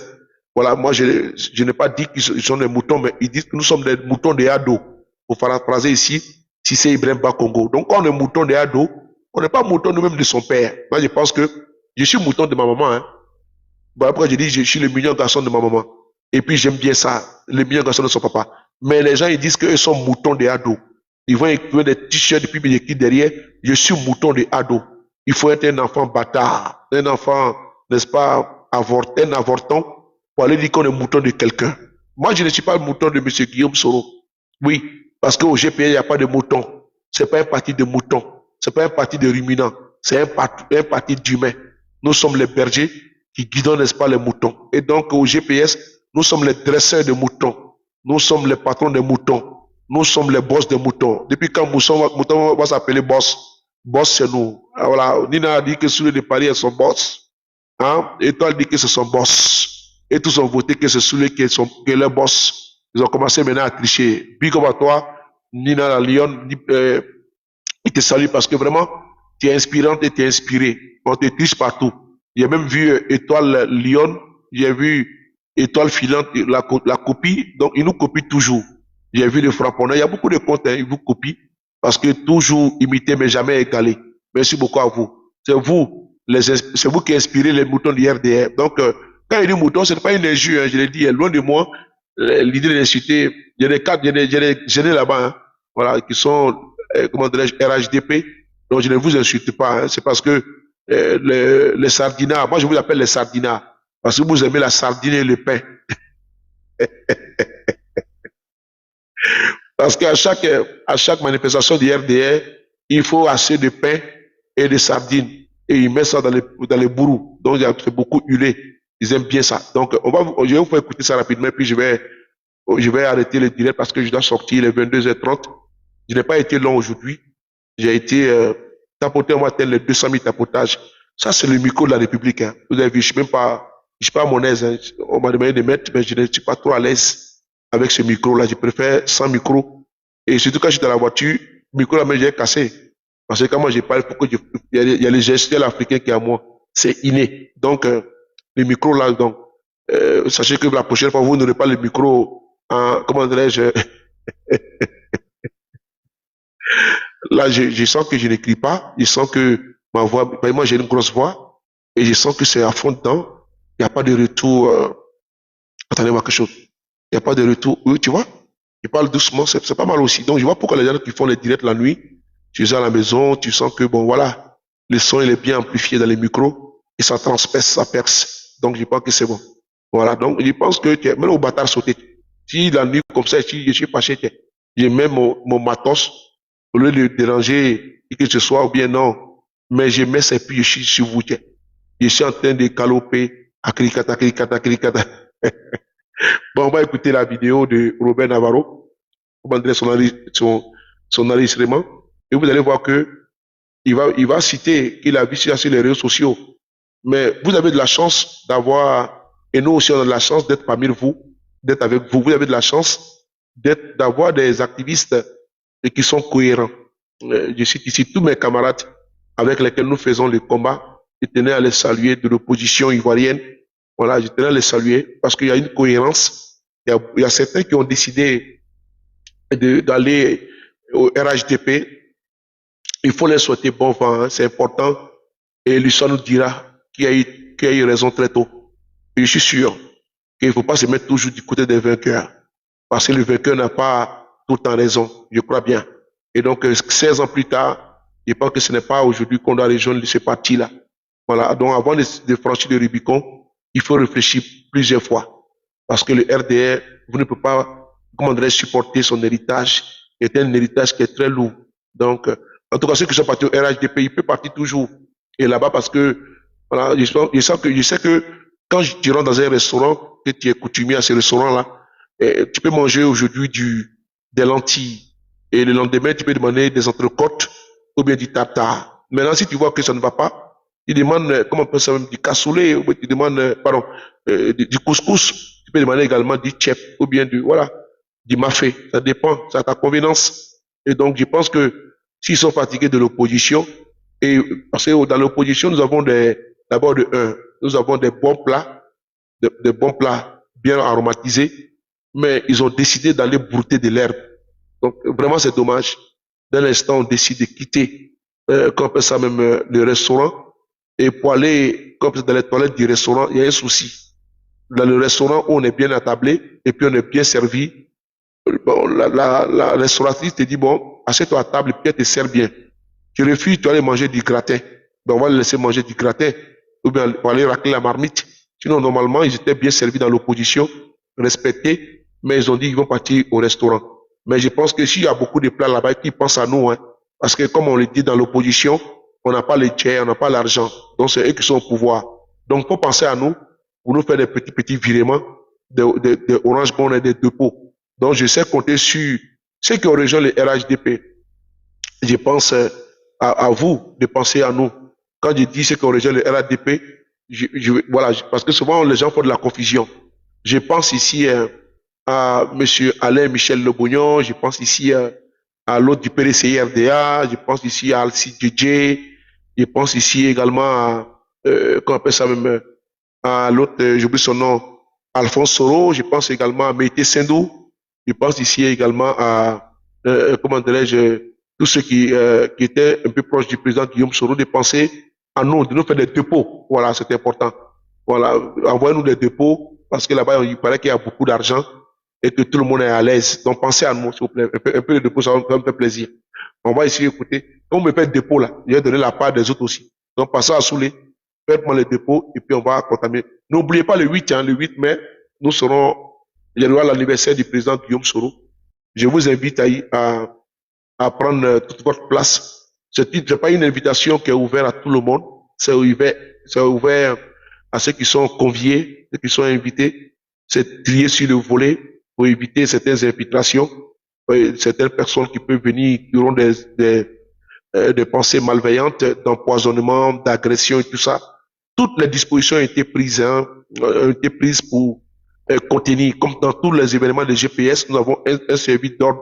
Voilà, moi, je n'ai pas dit qu'ils sont des moutons, mais ils disent que nous sommes des moutons des ados. Pour paraphraser ici, si c'est Ibrahim Bakongo. Donc, quand on est mouton des ados, on n'est pas mouton nous-mêmes de son père. Moi, je pense que Je suis mouton de ma maman. Hein. Voilà pourquoi je dis je suis le mignon garçon de ma maman. Et puis j'aime bien ça, le mignon garçon de son papa. Mais les gens ils disent qu'ils sont moutons de Ado. Ils vont écrire des t-shirts et puis ils écrivent derrière, je suis mouton de Ado. Il faut être un enfant bâtard, un enfant, n'est-ce pas, un avorton, pour aller dire qu'on est mouton de quelqu'un. Moi, je ne suis pas le mouton de M. Guillaume Soro. Oui, parce qu'au GPA, il n'y a pas de mouton. C'est pas un parti de moutons. C'est pas un parti de ruminants. C'est un parti d'humains. Nous sommes les bergers qui guidons, n'est-ce pas, les moutons. Et donc, au GPS, nous sommes les dresseurs de moutons. Nous sommes les patrons des moutons. Nous sommes les boss des moutons. Depuis quand mouton va s'appeler boss? Boss, c'est nous. Alors, voilà, Nina a dit que Soulé de Paris est son boss. Hein? Et toi, elle dit que c'est son boss. Et tous ont voté que c'est Soulé qui est leur boss. Ils ont commencé maintenant à tricher. Big up à toi, Nina la Lyon. Il te salue parce que vraiment, tu es inspirante et tu es inspiré. On te triche partout. J'ai même vu Étoile Lyon. J'ai vu Étoile Filante, la copie. Donc, ils nous copient toujours. J'ai vu le frapponneur. Il y a beaucoup de comptes, hein, ils vous copient. Parce que toujours imité, mais jamais égalé. Merci beaucoup à vous. C'est vous qui inspirez les moutons du RDR. Donc, quand il dit mouton, ce n'est pas une injure, hein, je l'ai dit, loin de moi, l'idée de l'insulter. Il y a des cadres, il y a des gênés là-bas, hein, voilà, qui sont, comment dirais-je, RHDP. Donc, je ne vous insulte pas, hein, c'est parce que les sardinards, moi je vous appelle les sardinards, parce que vous aimez la sardine et le pain. Parce qu'à chaque manifestation du RDR, il faut assez de pain et de sardines. Et ils mettent ça dans les bourreaux. Donc, c'est beaucoup huilé. Ils aiment bien ça. Donc, je vais vous faire écouter ça rapidement, puis je vais arrêter le direct parce que je dois sortir les 22h30. Je n'ai pas été long aujourd'hui. J'ai été tapoté en tel les 200 000 tapotages. Ça, c'est le micro de la République. Hein. Vous avez vu, je suis pas à mon aise. Hein. On m'a demandé de mettre, mais je ne suis pas trop à l'aise avec ce micro-là. Je préfère sans micro. Et surtout quand je suis dans la voiture, le micro-là, j'ai cassé. Parce que quand moi je parle, il y a les gestuels africains qui est à moi. C'est inné. Donc, le micro-là, donc, sachez que la prochaine fois, vous n'aurez pas le micro en, comment dirais-je, là, je sens que je n'écris pas. Je sens que ma voix, moi j'ai une grosse voix. Et je sens que c'est à fond dedans. Il n'y a pas de retour. Attendez-moi quelque chose. Il n'y a pas de retour. Oui, tu vois? Je parle doucement, c'est pas mal aussi. Donc, je vois pourquoi les gens qui font les directs la nuit, tu es à la maison, tu sens que, bon, voilà, le son, il est bien amplifié dans les micros et ça transperce, ça perce. Donc, je pense que c'est bon. Voilà. Donc, je pense que, même au bâtard sauté, si la nuit, comme ça, je suis fâché, j'ai même mon matos, au lieu de déranger, que ce soit ou bien non, mais je mets ça et puis je suis sur vous, je suis en train de galoper, akrikata. Bon, on va écouter la vidéo de Robert Navarro, comment dire son enregistrement, et vous allez voir que il va citer qu'il a vu sur les réseaux sociaux. Mais vous avez de la chance d'avoir, et nous aussi on a de la chance d'être parmi vous, d'être avec vous. Vous avez de la chance d'avoir des activistes qui sont cohérents. Je cite ici tous mes camarades avec lesquels nous faisons le combat. Je tenais à les saluer de l'opposition ivoirienne. Voilà, je tenais à les saluer parce qu'il y a une cohérence. Il y a certains qui ont décidé d'aller au RHDP. Il faut les souhaiter bon vent, hein, c'est important. Et l'histoire nous dira qui a eu raison très tôt. Et je suis sûr qu'il ne faut pas se mettre toujours du côté des vainqueurs. Parce que le vainqueur n'a pas tout le temps raison, je crois bien. Et donc, 16 ans plus tard, je pense que ce n'est pas aujourd'hui qu'on doit rejoindre ce parti-là. Voilà, donc avant de franchir le Rubicon, il faut réfléchir plusieurs fois. Parce que le RDR, vous ne pouvez pas, comment dirais-je, supporter son héritage. C'est un héritage qui est très lourd. Donc, en tout cas, ceux qui sont partis au RHDP, ils peuvent partir toujours. Et là-bas, parce que, voilà, je sais que quand tu rentres dans un restaurant, que tu es coutumier à ce restaurant-là, tu peux manger aujourd'hui des lentilles. Et le lendemain, tu peux demander des entrecôtes ou bien du tartare. Maintenant, si tu vois que ça ne va pas, tu demandes, comment on peut ça même, du cassoulet, ou bien tu demandes, du couscous. Tu peux demander également du tchèp, ou bien du mafé. Ça dépend, c'est à ta convenance. Et donc, je pense que s'ils sont fatigués de l'opposition, et parce que dans l'opposition, nous avons d'abord nous avons des bons plats, des bons plats bien aromatisés, mais ils ont décidé d'aller brouter de l'herbe. Donc, vraiment, c'est dommage. D'un instant, on décide de quitter, qu'on appelle ça même, le restaurant, Et pour aller, comme dans les toilettes du restaurant, il y a un souci. Dans le restaurant, on est bien attablé et puis on est bien servi. Bon, la restauratrice te dit, bon, assieds-toi à table et puis elle te sert bien. Tu refuses, tu vas aller manger du gratin. Ben, on va les laisser manger du gratin. Ou bien on va aller racler la marmite. Sinon, normalement, ils étaient bien servis dans l'opposition, respectés, mais ils ont dit qu'ils vont partir au restaurant. Mais je pense que s'il y a beaucoup de plats là-bas qui pensent à nous, hein, parce que comme on le dit dans l'opposition, on n'a pas les tiers, on n'a pas l'argent. Donc, c'est eux qui sont au pouvoir. Donc, pour penser à nous, pour nous faire des petits virements de Orange Money et des dépôts. Donc, je sais compter sur ceux qui ont rejoint le RHDP. Je pense à vous de penser à nous. Quand je dis ceux qui ont rejoint le RHDP, voilà, parce que souvent les gens font de la confusion. Je pense ici à monsieur Alain Michel Le Bougnon, je pense ici à l'autre du PDCI-RDA, je pense ici à Alci DJ, je pense ici également à, comment on appelle ça même, à l'autre, j'oublie son nom, Alphonse Soro, je pense également à Mété Sendou, je pense ici également à, comment dirais-je, tous ceux qui étaient un peu proches du président Guillaume Soro, de penser à nous, de nous faire des dépôts. Voilà, c'est important. Voilà, envoyez-nous des dépôts, parce que là-bas, il paraît qu'il y a beaucoup d'argent et que tout le monde est à l'aise. Donc, pensez à nous, s'il vous plaît. Un peu de dépôt, ça va me faire plaisir. On va essayer d'écouter. Quand vous me faites dépôt, là, je vais donner la part des autres aussi. Donc, passez à Soulé, faites-moi les dépôts, et puis on va contaminer. N'oubliez pas le 8, hein, le 8 mai, nous serons, il y aura l'anniversaire du président Guillaume Soro. Je vous invite à prendre toute votre place. C'est pas une invitation qui est ouverte à tout le monde. C'est ouvert à ceux qui sont conviés, ceux qui sont invités. C'est trié sur le volet pour éviter certaines infiltrations. Certaines personnes qui peuvent venir, qui auront des pensées malveillantes, d'empoisonnement, d'agression et tout ça. Toutes les dispositions ont été prises, hein, ont été prises pour contenir, comme dans tous les événements de GPS, nous avons un service d'ordre,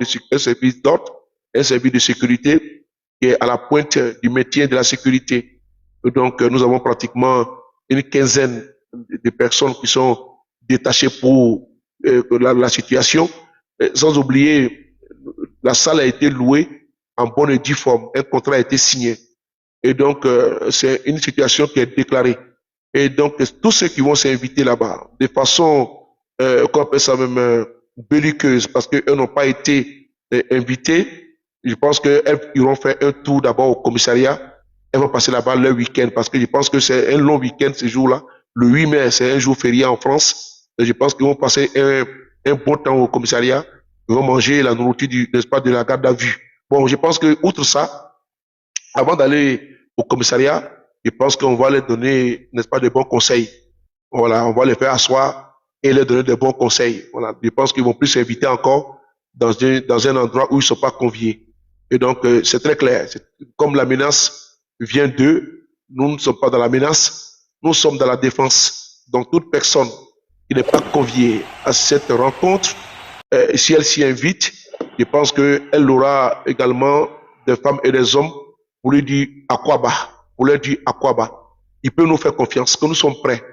un service de sécurité qui est à la pointe du maintien de la sécurité. Et donc, nous avons pratiquement une quinzaine de personnes qui sont détachées pour la situation. Sans oublier, la salle a été louée en bonne et due forme. Un contrat a été signé. Et donc, c'est une situation qui est déclarée. Et donc, tous ceux qui vont s'inviter là-bas, de façon, qu'on appelle ça même, belliqueuse, parce qu'eux n'ont pas été invités, je pense qu'ils iront faire un tour d'abord au commissariat. Elles vont passer là-bas leur week-end, parce que je pense que c'est un long week-end ce jour-là. Le 8 mai, c'est un jour férié en France. Et je pense qu'ils vont passer un bon temps au commissariat. Ils vont manger la nourriture n'est-ce pas, de la garde à vue. Bon, je pense que, outre ça, avant d'aller au commissariat, je pense qu'on va leur donner, n'est-ce pas, de bons conseils. Voilà, on va les faire asseoir et leur donner de bons conseils. Voilà, je pense qu'ils vont plus s'inviter encore dans un endroit où ils ne sont pas conviés. Et donc, c'est très clair. Comme la menace vient d'eux, nous ne sommes pas dans la menace, nous sommes dans la défense. Donc, toute personne qui n'est pas conviée à cette rencontre, si elle s'y invite, je pense qu'elle aura également des femmes et des hommes pour lui dire à quoi bas, pour leur dire à quoi bas. Il peut nous faire confiance, que nous sommes prêts.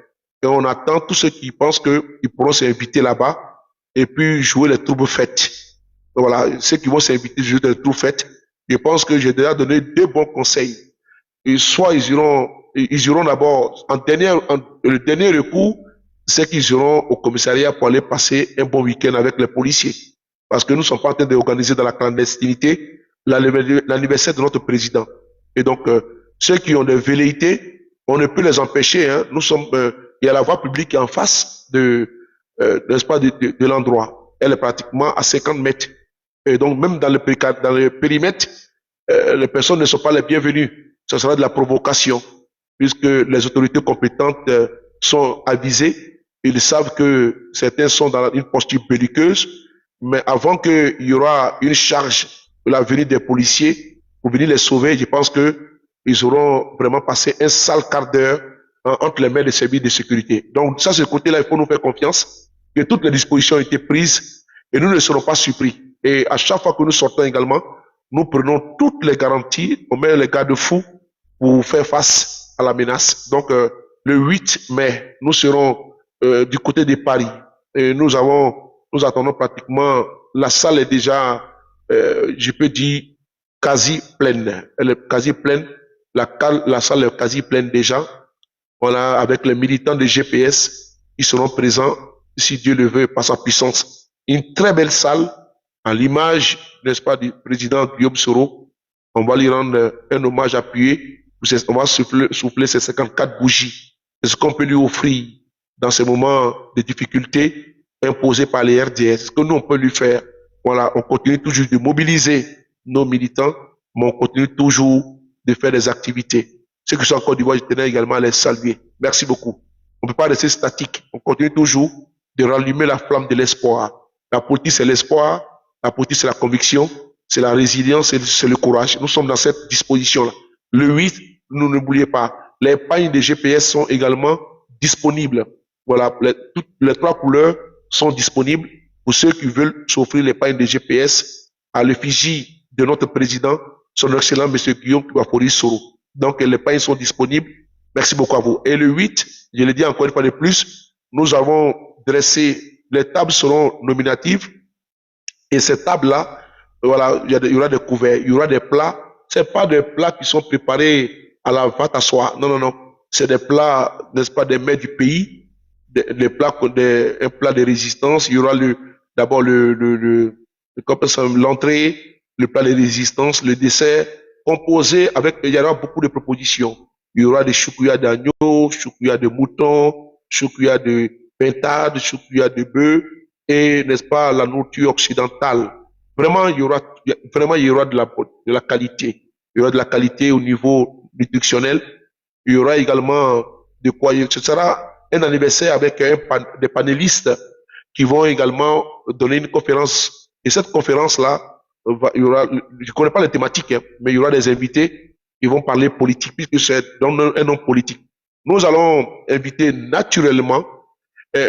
Et on attend tous ceux qui pensent qu'ils pourront s'inviter là-bas et puis jouer les troubles fêtes. Voilà, ceux qui vont s'inviter jouer les troubles fêtes, je pense que j'ai déjà donné deux bons conseils. Et soit ils iront d'abord, le dernier recours, c'est qu'ils iront au commissariat pour aller passer un bon week-end avec les policiers. Parce que nous ne sommes pas en train d'organiser dans la clandestinité l'anniversaire de notre président. Et donc, ceux qui ont des velléités, on ne peut les empêcher. Hein. Nous sommes, il y a la voie publique qui est en face n'est-ce pas, de l'endroit. Elle est pratiquement à 50 mètres. Et donc, même dans le périmètre, les personnes ne sont pas les bienvenues. Ce sera de la provocation, puisque les autorités compétentes sont avisées. Ils savent que certains sont dans une posture belliqueuse, mais avant qu'il y aura une charge de la venue des policiers pour venir les sauver, je pense qu'ils auront vraiment passé un sale quart d'heure entre les mains des services de sécurité. Donc, ça, ce côté-là, il faut nous faire confiance, que toutes les dispositions ont été prises et nous ne serons pas surpris. Et à chaque fois que nous sortons également, nous prenons toutes les garanties, on met les garde-fous pour faire face à la menace. Donc, le 8 mai, nous serons du côté de Paris. Et nous attendons pratiquement, la salle est déjà, je peux dire, quasi pleine. Elle est quasi pleine. la salle est quasi pleine déjà. Voilà, avec les militants de GPS, ils seront présents, si Dieu le veut, par sa puissance. Une très belle salle, à l'image, n'est-ce pas, du président Guillaume Soro. On va lui rendre un hommage appuyé. On va souffler ces 54 bougies. C'est ce qu'on peut lui offrir dans ces moments de difficulté imposés par les RDS. Ce que nous, on peut lui faire. Voilà, on continue toujours de mobiliser nos militants, mais on continue toujours de faire des activités. Ceux qui sont en Côte d'Ivoire, je tenais également à les saluer. Merci beaucoup. On ne peut pas rester statique. On continue toujours de rallumer la flamme de l'espoir. La politique, c'est l'espoir. La politique, c'est la conviction. C'est la résilience, c'est le courage. Nous sommes dans cette disposition-là. Le 8, nous n'oubliez pas, les pagnes de GPS sont également disponibles. Voilà, toutes les 3 couleurs sont disponibles pour ceux qui veulent s'offrir les pagnes de GPS à l'effigie de notre président, son excellent M. Guillaume Touafori Soro. Donc, les pagnes sont disponibles. Merci beaucoup à vous. Et le 8, je le dis encore une fois de plus, nous avons dressé, les tables seront nominatives. Et ces tables-là, voilà, il y aura des couverts, il y aura des plats. C'est pas des plats qui sont préparés à la vente à soi. Non, non, non. C'est des plats, n'est-ce pas, des mets du pays, des plats, un plat de résistance. Il y aura d'abord l'entrée, le plat de résistance, le dessert, composé avec, il y aura beaucoup de propositions. Il y aura des choukouya d'agneau, choukouya de mouton, choukouya de pintade, choukouya de bœuf et, n'est-ce pas, la nourriture occidentale. Vraiment, il y aura de la qualité. Il y aura de la qualité au niveau nutritionnel. Il y aura également de quoi, ce sera un anniversaire avec des panélistes qui vont également donner une conférence. Et cette conférence-là, il y aura, je connais pas les thématiques, hein, mais il y aura des invités qui vont parler politique, puisque c'est un homme politique. Nous allons inviter naturellement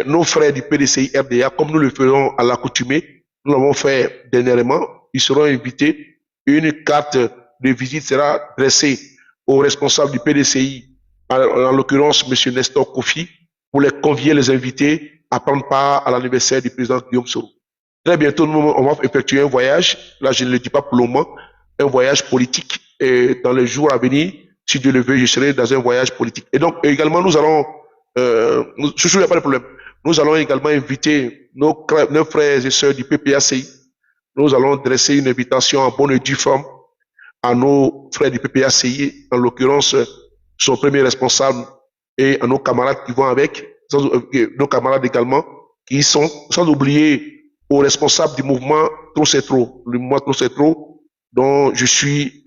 nos frères du PDCI RDA, comme nous le faisons à l'accoutumée. Nous l'avons fait dernièrement. Ils seront invités. Une carte de visite sera dressée aux responsables du PDCI, en l'occurrence M. Nestor Kofi, pour les convier, les inviter à prendre part à l'anniversaire du président Guillaume Soro. Très bientôt, on va effectuer un voyage, là je ne le dis pas pour le moment, un voyage politique. Et dans les jours à venir, si Dieu le veut, je serai dans un voyage politique. Et donc, également, nous allons, il n'y a pas de problème, nous allons également inviter nos frères et sœurs du PPACI. Nous allons dresser une invitation en bonne et due forme à nos frères du PPACI, en l'occurrence, son premier responsable, et à nos camarades qui vont avec, nos camarades également, qui sont, sans oublier, aux responsables du mouvement Trop c'est trop, le mouvement Trop c'est trop, dont je suis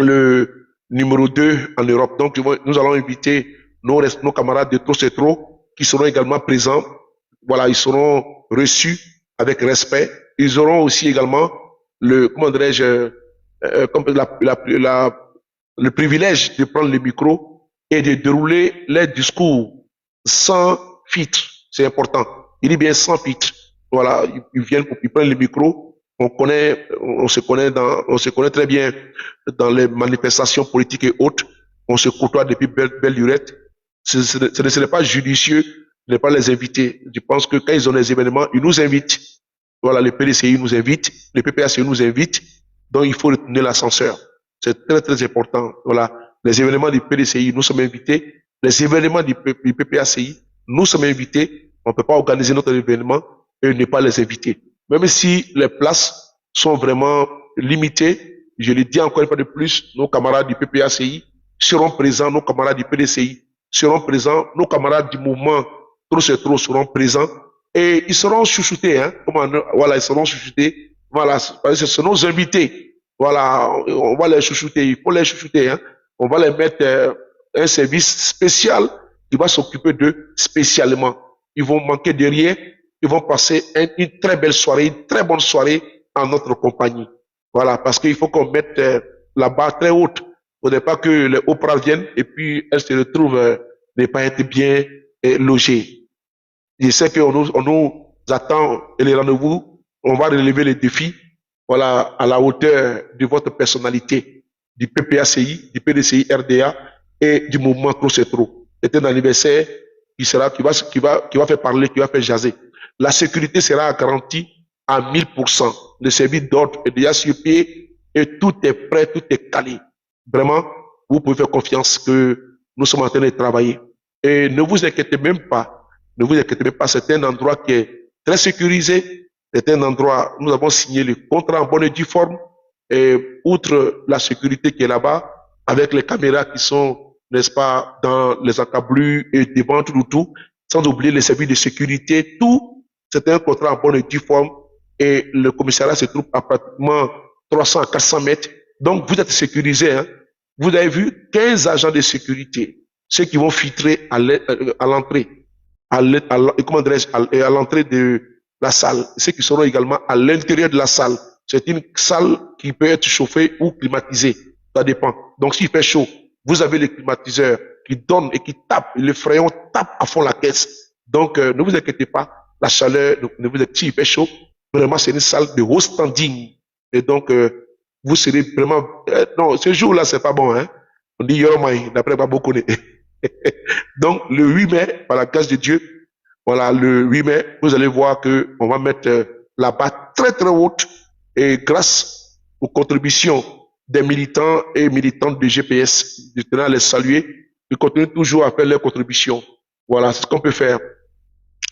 le numéro 2 en Europe. Donc, nous allons inviter nos camarades de Trop c'est trop, qui seront également présents. Voilà, ils seront reçus avec respect. Ils auront aussi également le privilège de prendre le micro et de dérouler les discours sans filtre. C'est important. Il dit bien sans filtre. Voilà, ils prennent le micro. On se connaît très bien dans les manifestations politiques et autres. On se côtoie depuis belle lurette. Ce ne serait pas judicieux de ne pas les inviter. Je pense que quand ils ont des événements, ils nous invitent. Voilà, le PDCI nous invite, le PPACI nous invite. Donc, il faut retenir l'ascenseur. C'est très, très important. Voilà, les événements du PDCI, nous sommes invités. Les événements du PPACI, nous sommes invités. On ne peut pas organiser notre événement et ne pas les inviter. Même si les places sont vraiment limitées, je le dis encore une fois de plus, nos camarades du PPACI seront présents, nos camarades du PDCI seront présents, nos camarades du mouvement Trop c'est trop seront présents et ils seront chouchoutés, hein. Voilà, ils seront chouchoutés. Voilà, ce sont nos invités. Voilà, on va les chouchouter, il faut les chouchouter, hein. On va les mettre un service spécial qui va s'occuper d'eux spécialement. Ils vont manquer de rien. Ils vont passer une très belle soirée, une très bonne soirée en notre compagnie. Voilà, parce qu'il faut qu'on mette la barre très haute. Il ne faudrait pas que les Oprah viennent et puis elles se retrouvent ne pas être bien logées. Je sais qu'on nous attend et les rendez-vous, on va relever les défis, voilà, à la hauteur de votre personnalité, du PPACI, du PDCI RDA et du mouvement Trop c'est trop. C'est un anniversaire qui va faire parler, qui va faire jaser. La sécurité sera garantie à 1000%. Le service d'ordre est déjà sur pied et tout est prêt, tout est calé. vraiment, vous pouvez faire confiance que nous sommes en train de travailler. Et ne vous inquiétez même pas. Ne vous inquiétez même pas. C'est un endroit qui est très sécurisé. C'est un endroit, nous avons signé le contrat en bonne et due forme. Et outre la sécurité qui est là-bas, avec les caméras qui sont, n'est-ce pas, dans les encablures et devant tout, sans oublier les services de sécurité, tout, c'est un contrat en bonne et due forme. Et le commissariat se trouve à pratiquement 300 à 400 mètres. Donc, vous êtes sécurisé, hein. Vous avez vu 15 agents de sécurité, ceux qui vont filtrer à l'entrée, à l'entrée de la salle, ceux qui seront également à l'intérieur de la salle. C'est une salle qui peut être chauffée ou climatisée, ça dépend. Donc, s'il fait chaud, vous avez les climatiseurs qui donnent et qui tapent, le frayon tape à fond la caisse. Donc, ne vous inquiétez pas, la chaleur, ne vous inquiétez, s'il fait chaud, vraiment, c'est une salle de haut standing. Et donc, vous serez vraiment... non, ce jour-là, c'est pas bon, hein. On dit Yoromai, d'après pas beaucoup. Donc, le 8 mai, par la grâce de Dieu, voilà, le 8 mai, vous allez voir que on va mettre la barre très, très haute. Et grâce aux contributions des militants et militantes de GPS, je tenais à les saluer. Ils continuent toujours à faire leurs contributions. Voilà, c'est ce qu'on peut faire.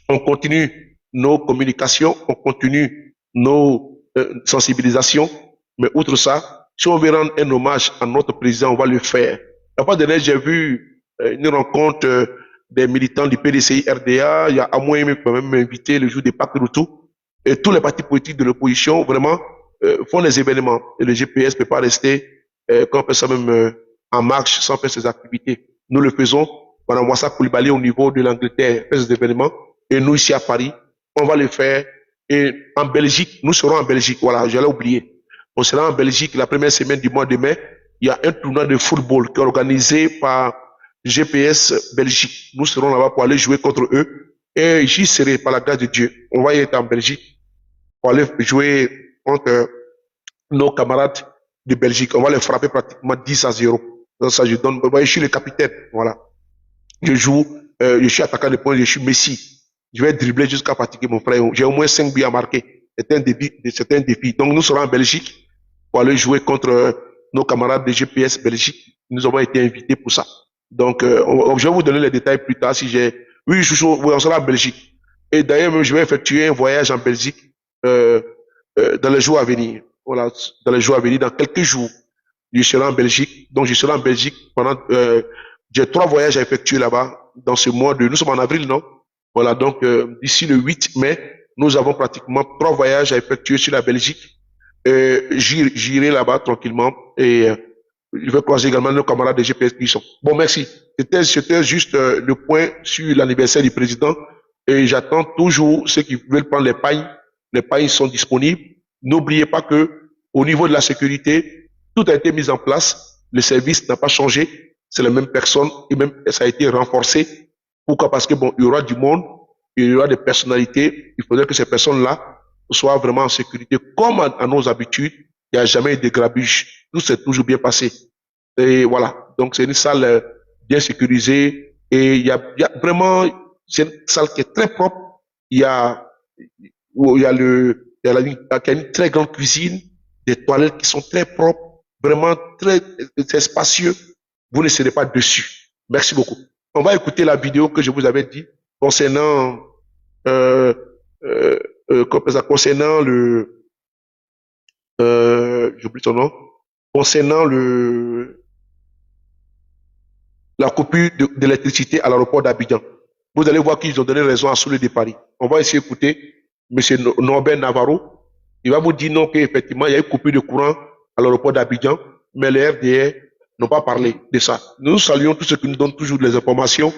On continue nos communications, on continue nos sensibilisations. Mais outre ça, si on veut rendre un hommage à notre président, on va le faire. La fois dernière, j'ai vu une rencontre des militants du PDCI RDA. Il y a Amoui qui m'a même invité le jour des Pâques de tout. Et tous les partis politiques de l'opposition, vraiment, font des événements. Et le GPS ne peut pas rester, quand on fait ça même en marche, sans faire ses activités. Nous le faisons. Madame Wassa Koulibaly au niveau de l'Angleterre fait ces événements. Et nous, ici à Paris, on va le faire. Et en Belgique, nous serons en Belgique. Voilà, j'allais oublier. On sera en Belgique la première semaine du mois de mai. Il y a un tournoi de football qui est organisé par GPS Belgique. Nous serons là-bas pour aller jouer contre eux. Et j'y serai par la grâce de Dieu. On va y être en Belgique pour aller jouer contre nos camarades de Belgique. On va les frapper pratiquement 10-0. Donc ça, je donne. Je suis le capitaine. Voilà. Je joue, je suis attaquant de points, je suis Messi. Je vais dribbler jusqu'à pratiquer mon frère. J'ai au moins 5 buts à marquer. C'est un défi. Donc nous serons en Belgique pour aller jouer contre nos camarades de GPS Belgique. Nous avons été invités pour ça. Donc je vais vous donner les détails plus tard si j'ai... Oui, on sera en Belgique. Et d'ailleurs, je vais effectuer un voyage en Belgique dans les jours à venir. Voilà, dans les jours à venir, dans quelques jours. Je serai en Belgique. Donc je serai en Belgique pendant... j'ai 3 voyages à effectuer là-bas dans ce mois de... Nous sommes en avril, non? Voilà, donc d'ici le 8 mai, nous avons pratiquement 3 voyages à effectuer sur la Belgique. J'irai là-bas tranquillement et je vais croiser également nos camarades de GPS qui sont. Bon, merci. C'était juste le point sur l'anniversaire du président et j'attends toujours ceux qui veulent prendre les pailles. Les pailles sont disponibles. N'oubliez pas que au niveau de la sécurité, tout a été mis en place. Le service n'a pas changé. C'est la même personne et même ça a été renforcé. Pourquoi? Parce que bon, il y aura du monde, il y aura des personnalités. Il faudrait que ces personnes-là soient vraiment en sécurité. Comme à nos habitudes, il n'y a jamais eu de grabuge. Tout s'est toujours bien passé. Et voilà. Donc c'est une salle bien sécurisée et il y a vraiment, c'est une salle qui est très propre. Il y a une très grande cuisine, des toilettes qui sont très propres, vraiment très spacieux. Vous ne serez pas dessus. Merci beaucoup. On va écouter la vidéo que je vous avais dit concernant concernant j'oublie son nom, concernant la coupure d'électricité à l'aéroport d'Abidjan. Vous allez voir qu'ils ont donné raison à Soulé de Paris. On va essayer d'écouter M. Norbert Navarro. Il va vous dire non qu'effectivement il y a eu coupure de courant à l'aéroport d'Abidjan, mais les RDR n'ont pas parlé de ça. Nous saluons tous ceux qui nous donnent toujours des informations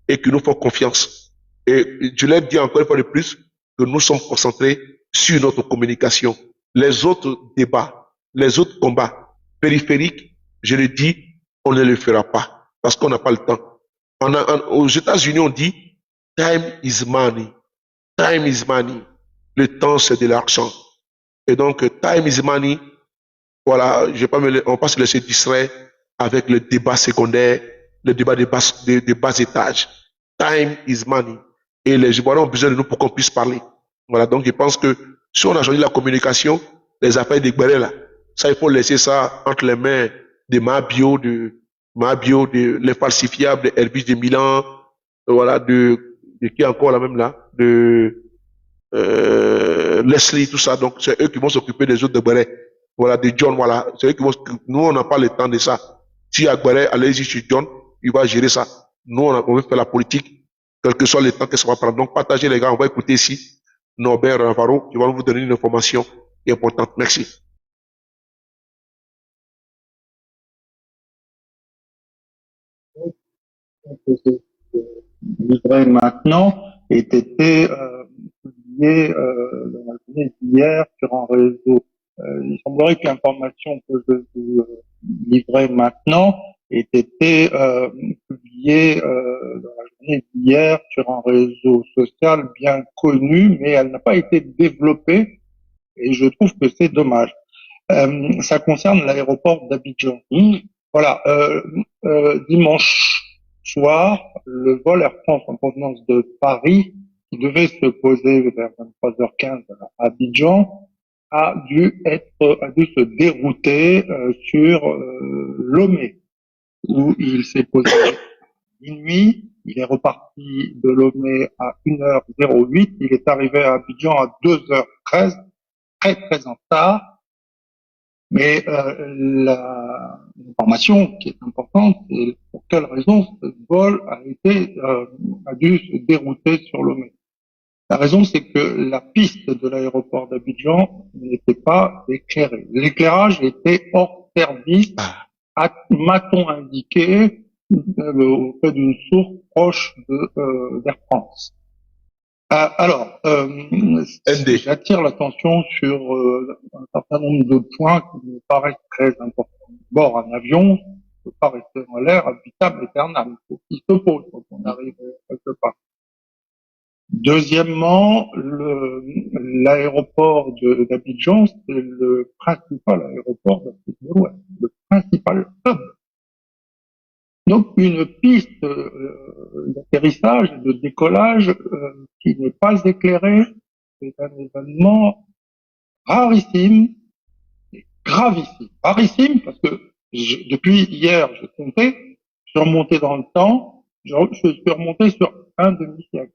et qui nous font confiance. Et je leur dis encore une fois de plus que nous sommes concentrés sur notre communication. Les autres débats, les autres combats périphériques, je le dis, on ne le fera pas parce qu'on n'a pas le temps. Aux États-Unis, on dit time is money. Time is money. Le temps, c'est de l'argent. Et donc, time is money. Voilà, on va pas se laisser distraire avec le débat secondaire, le débat de bas étage. Time is money. Et les Ivoiriens ont besoin de nous pour qu'on puisse parler. Voilà, donc je pense que si on a choisi la communication, les affaires d'Igbéré là, ça il faut laisser ça entre les mains de Mabio, de Les Falsifiables, de Elvis de Milan, voilà, de qui encore là même là, de Leslie, tout ça. Donc, c'est eux qui vont s'occuper des autres de Beret. Voilà, de John, voilà. C'est eux qui vont, nous, on n'a pas le temps de ça. Si à Beret, allez-y sur John, il va gérer ça. Nous, on veut faire la politique, quel que soit le temps que ça va prendre. Donc, partagez les gars, on va écouter ici Norbert Navarro, qui va vous donner une information importante. Merci. Livré maintenant ait été publié dans la journée d'hier sur un réseau. Il semblerait que l'information que je vous livrer maintenant ait été publiée dans la journée d'hier sur un réseau social bien connu, mais elle n'a pas été développée et je trouve que c'est dommage. Ça concerne l'aéroport d'Abidjan. Voilà, dimanche soir, le vol Air France en provenance de Paris, qui devait se poser vers 23h15 à Abidjan, a dû se dérouter sur Lomé, où il s'est posé à minuit. Il est reparti de Lomé à 1h08. Il est arrivé à Abidjan à 2h13, très en retard. Mais l'information qui est importante, c'est pour quelle raison ce vol a dû se dérouter sur Lomé. La raison, c'est que la piste de l'aéroport d'Abidjan n'était pas éclairée. L'éclairage était hors service, m'a-t-on indiqué, auprès d'une source proche d'Air France. Alors, j'attire l'attention sur un certain nombre de points qui me paraissent très importants. D'abord, un avion ne peut pas rester en l'air habitable éternel. Il faut qu'il se pose quand on arrive quelque part. Deuxièmement, l'aéroport d'Abidjan, c'est le principal aéroport d'Afrique de l'Ouest, le principal hub. Donc, une piste d'atterrissage et de décollage qui n'est pas éclairée, c'est un événement rarissime et gravissime. Rarissime parce que depuis hier, je comptais, je suis remonté dans le temps, je suis remonté sur un demi-siècle.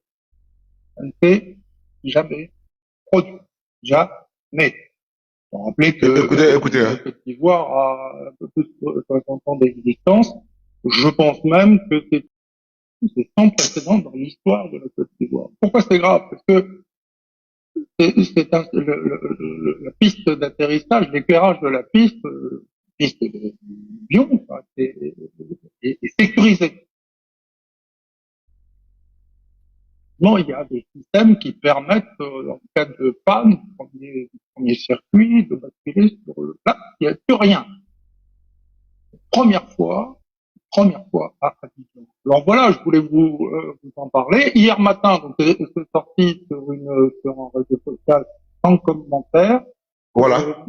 Ça ne s'est jamais produit. Jamais. Faut rappeler que écoutez, la Côte d'Ivoire a un peu plus de 60 ans d'existence. Je pense même que c'est sans précédent dans l'histoire de la Côte d'Ivoire. Pourquoi c'est grave? Parce que la piste d'atterrissage, l'éclairage de la piste d'avion, est sécurisé. Non, il y a des systèmes qui permettent, en cas de panne, du premier circuit, de basculer sur le... Là, il n'y a plus rien. Première fois à Abidjan. Alors voilà, je voulais vous en parler. Hier matin, donc c'est sorti sur un réseau social sans commentaire. Voilà.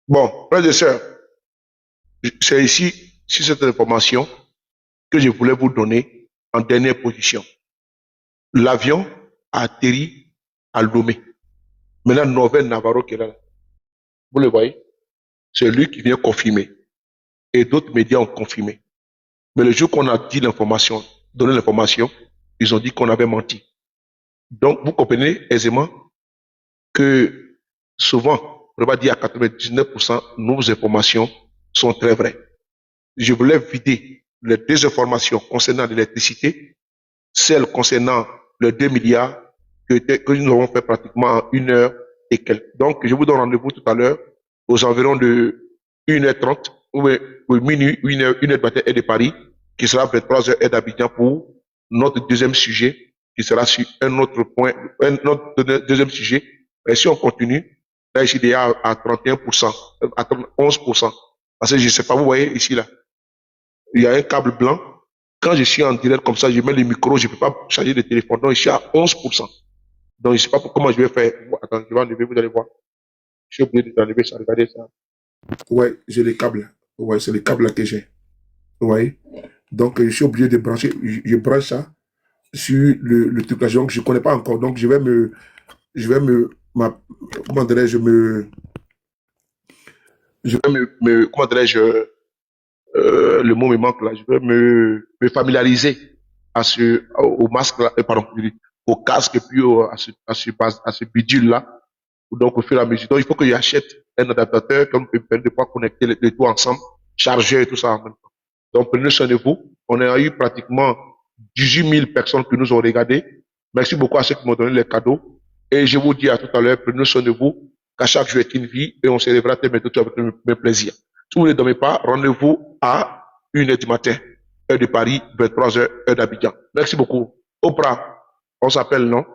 Bon, frères et sœurs, c'est ici, sur cette information, que je voulais vous donner en dernière position. L'avion a atterri à Lomé. Maintenant, Norbert Navarro qui est là. Vous le voyez? C'est lui qui vient confirmer. Et d'autres médias ont confirmé. Mais le jour qu'on a dit l'information, donné l'information, ils ont dit qu'on avait menti. Donc, vous comprenez aisément que souvent, on va dire à 99%, nos informations sont très vraies. Je voulais vider les deux informations concernant l'électricité, celle concernant les 2 milliards que nous avons fait pratiquement en 1 heure et quelques. Donc, je vous donne rendez-vous tout à l'heure aux environs de 1h30 ou minuit, 1h du matin et de Paris, qui sera 23h et d'Abidjan pour notre deuxième sujet, qui sera sur un autre point, notre deuxième sujet. Et si on continue, là, ici, déjà à 31%, à 11%. Parce que je ne sais pas, vous voyez ici, là, il y a un câble blanc. Quand je suis en direct comme ça, je mets le micro, je ne peux pas charger le téléphone. Donc, je suis à 11%. Donc, je ne sais pas comment je vais faire. Attends, je vais enlever, vous allez voir. Je suis obligé d'enlever ça, regardez ça. Ouais, j'ai les câbles. Ouais, c'est les câbles là que j'ai. Vous voyez? Donc, je suis obligé de brancher. Je branche ça sur le truc là. Donc, je ne connais pas encore. Donc, comment dirais-je, je vais comment dirais-je, le mot me manque là, je vais me familiariser au masque là, pardon, au casque et puis à ce bidule là. Donc, au fur et à mesure, donc, il faut que j'achète un adaptateur qui me permet de pouvoir connecter les tout ensemble, chargeur et tout ça en même temps. Donc, prenez soin de vous. On a eu pratiquement 18 000 personnes qui nous ont regardé. Merci beaucoup à ceux qui m'ont donné les cadeaux. Et je vous dis à tout à l'heure, prenez soin de vous, qu'à chaque jour est une vie et on se lèvera très bientôt avec le même plaisir. Si vous ne dormez pas, rendez-vous à 1h du matin, heure de Paris, 23h, heure d'Abidjan. Merci beaucoup. Oprah, on s'appelle, non?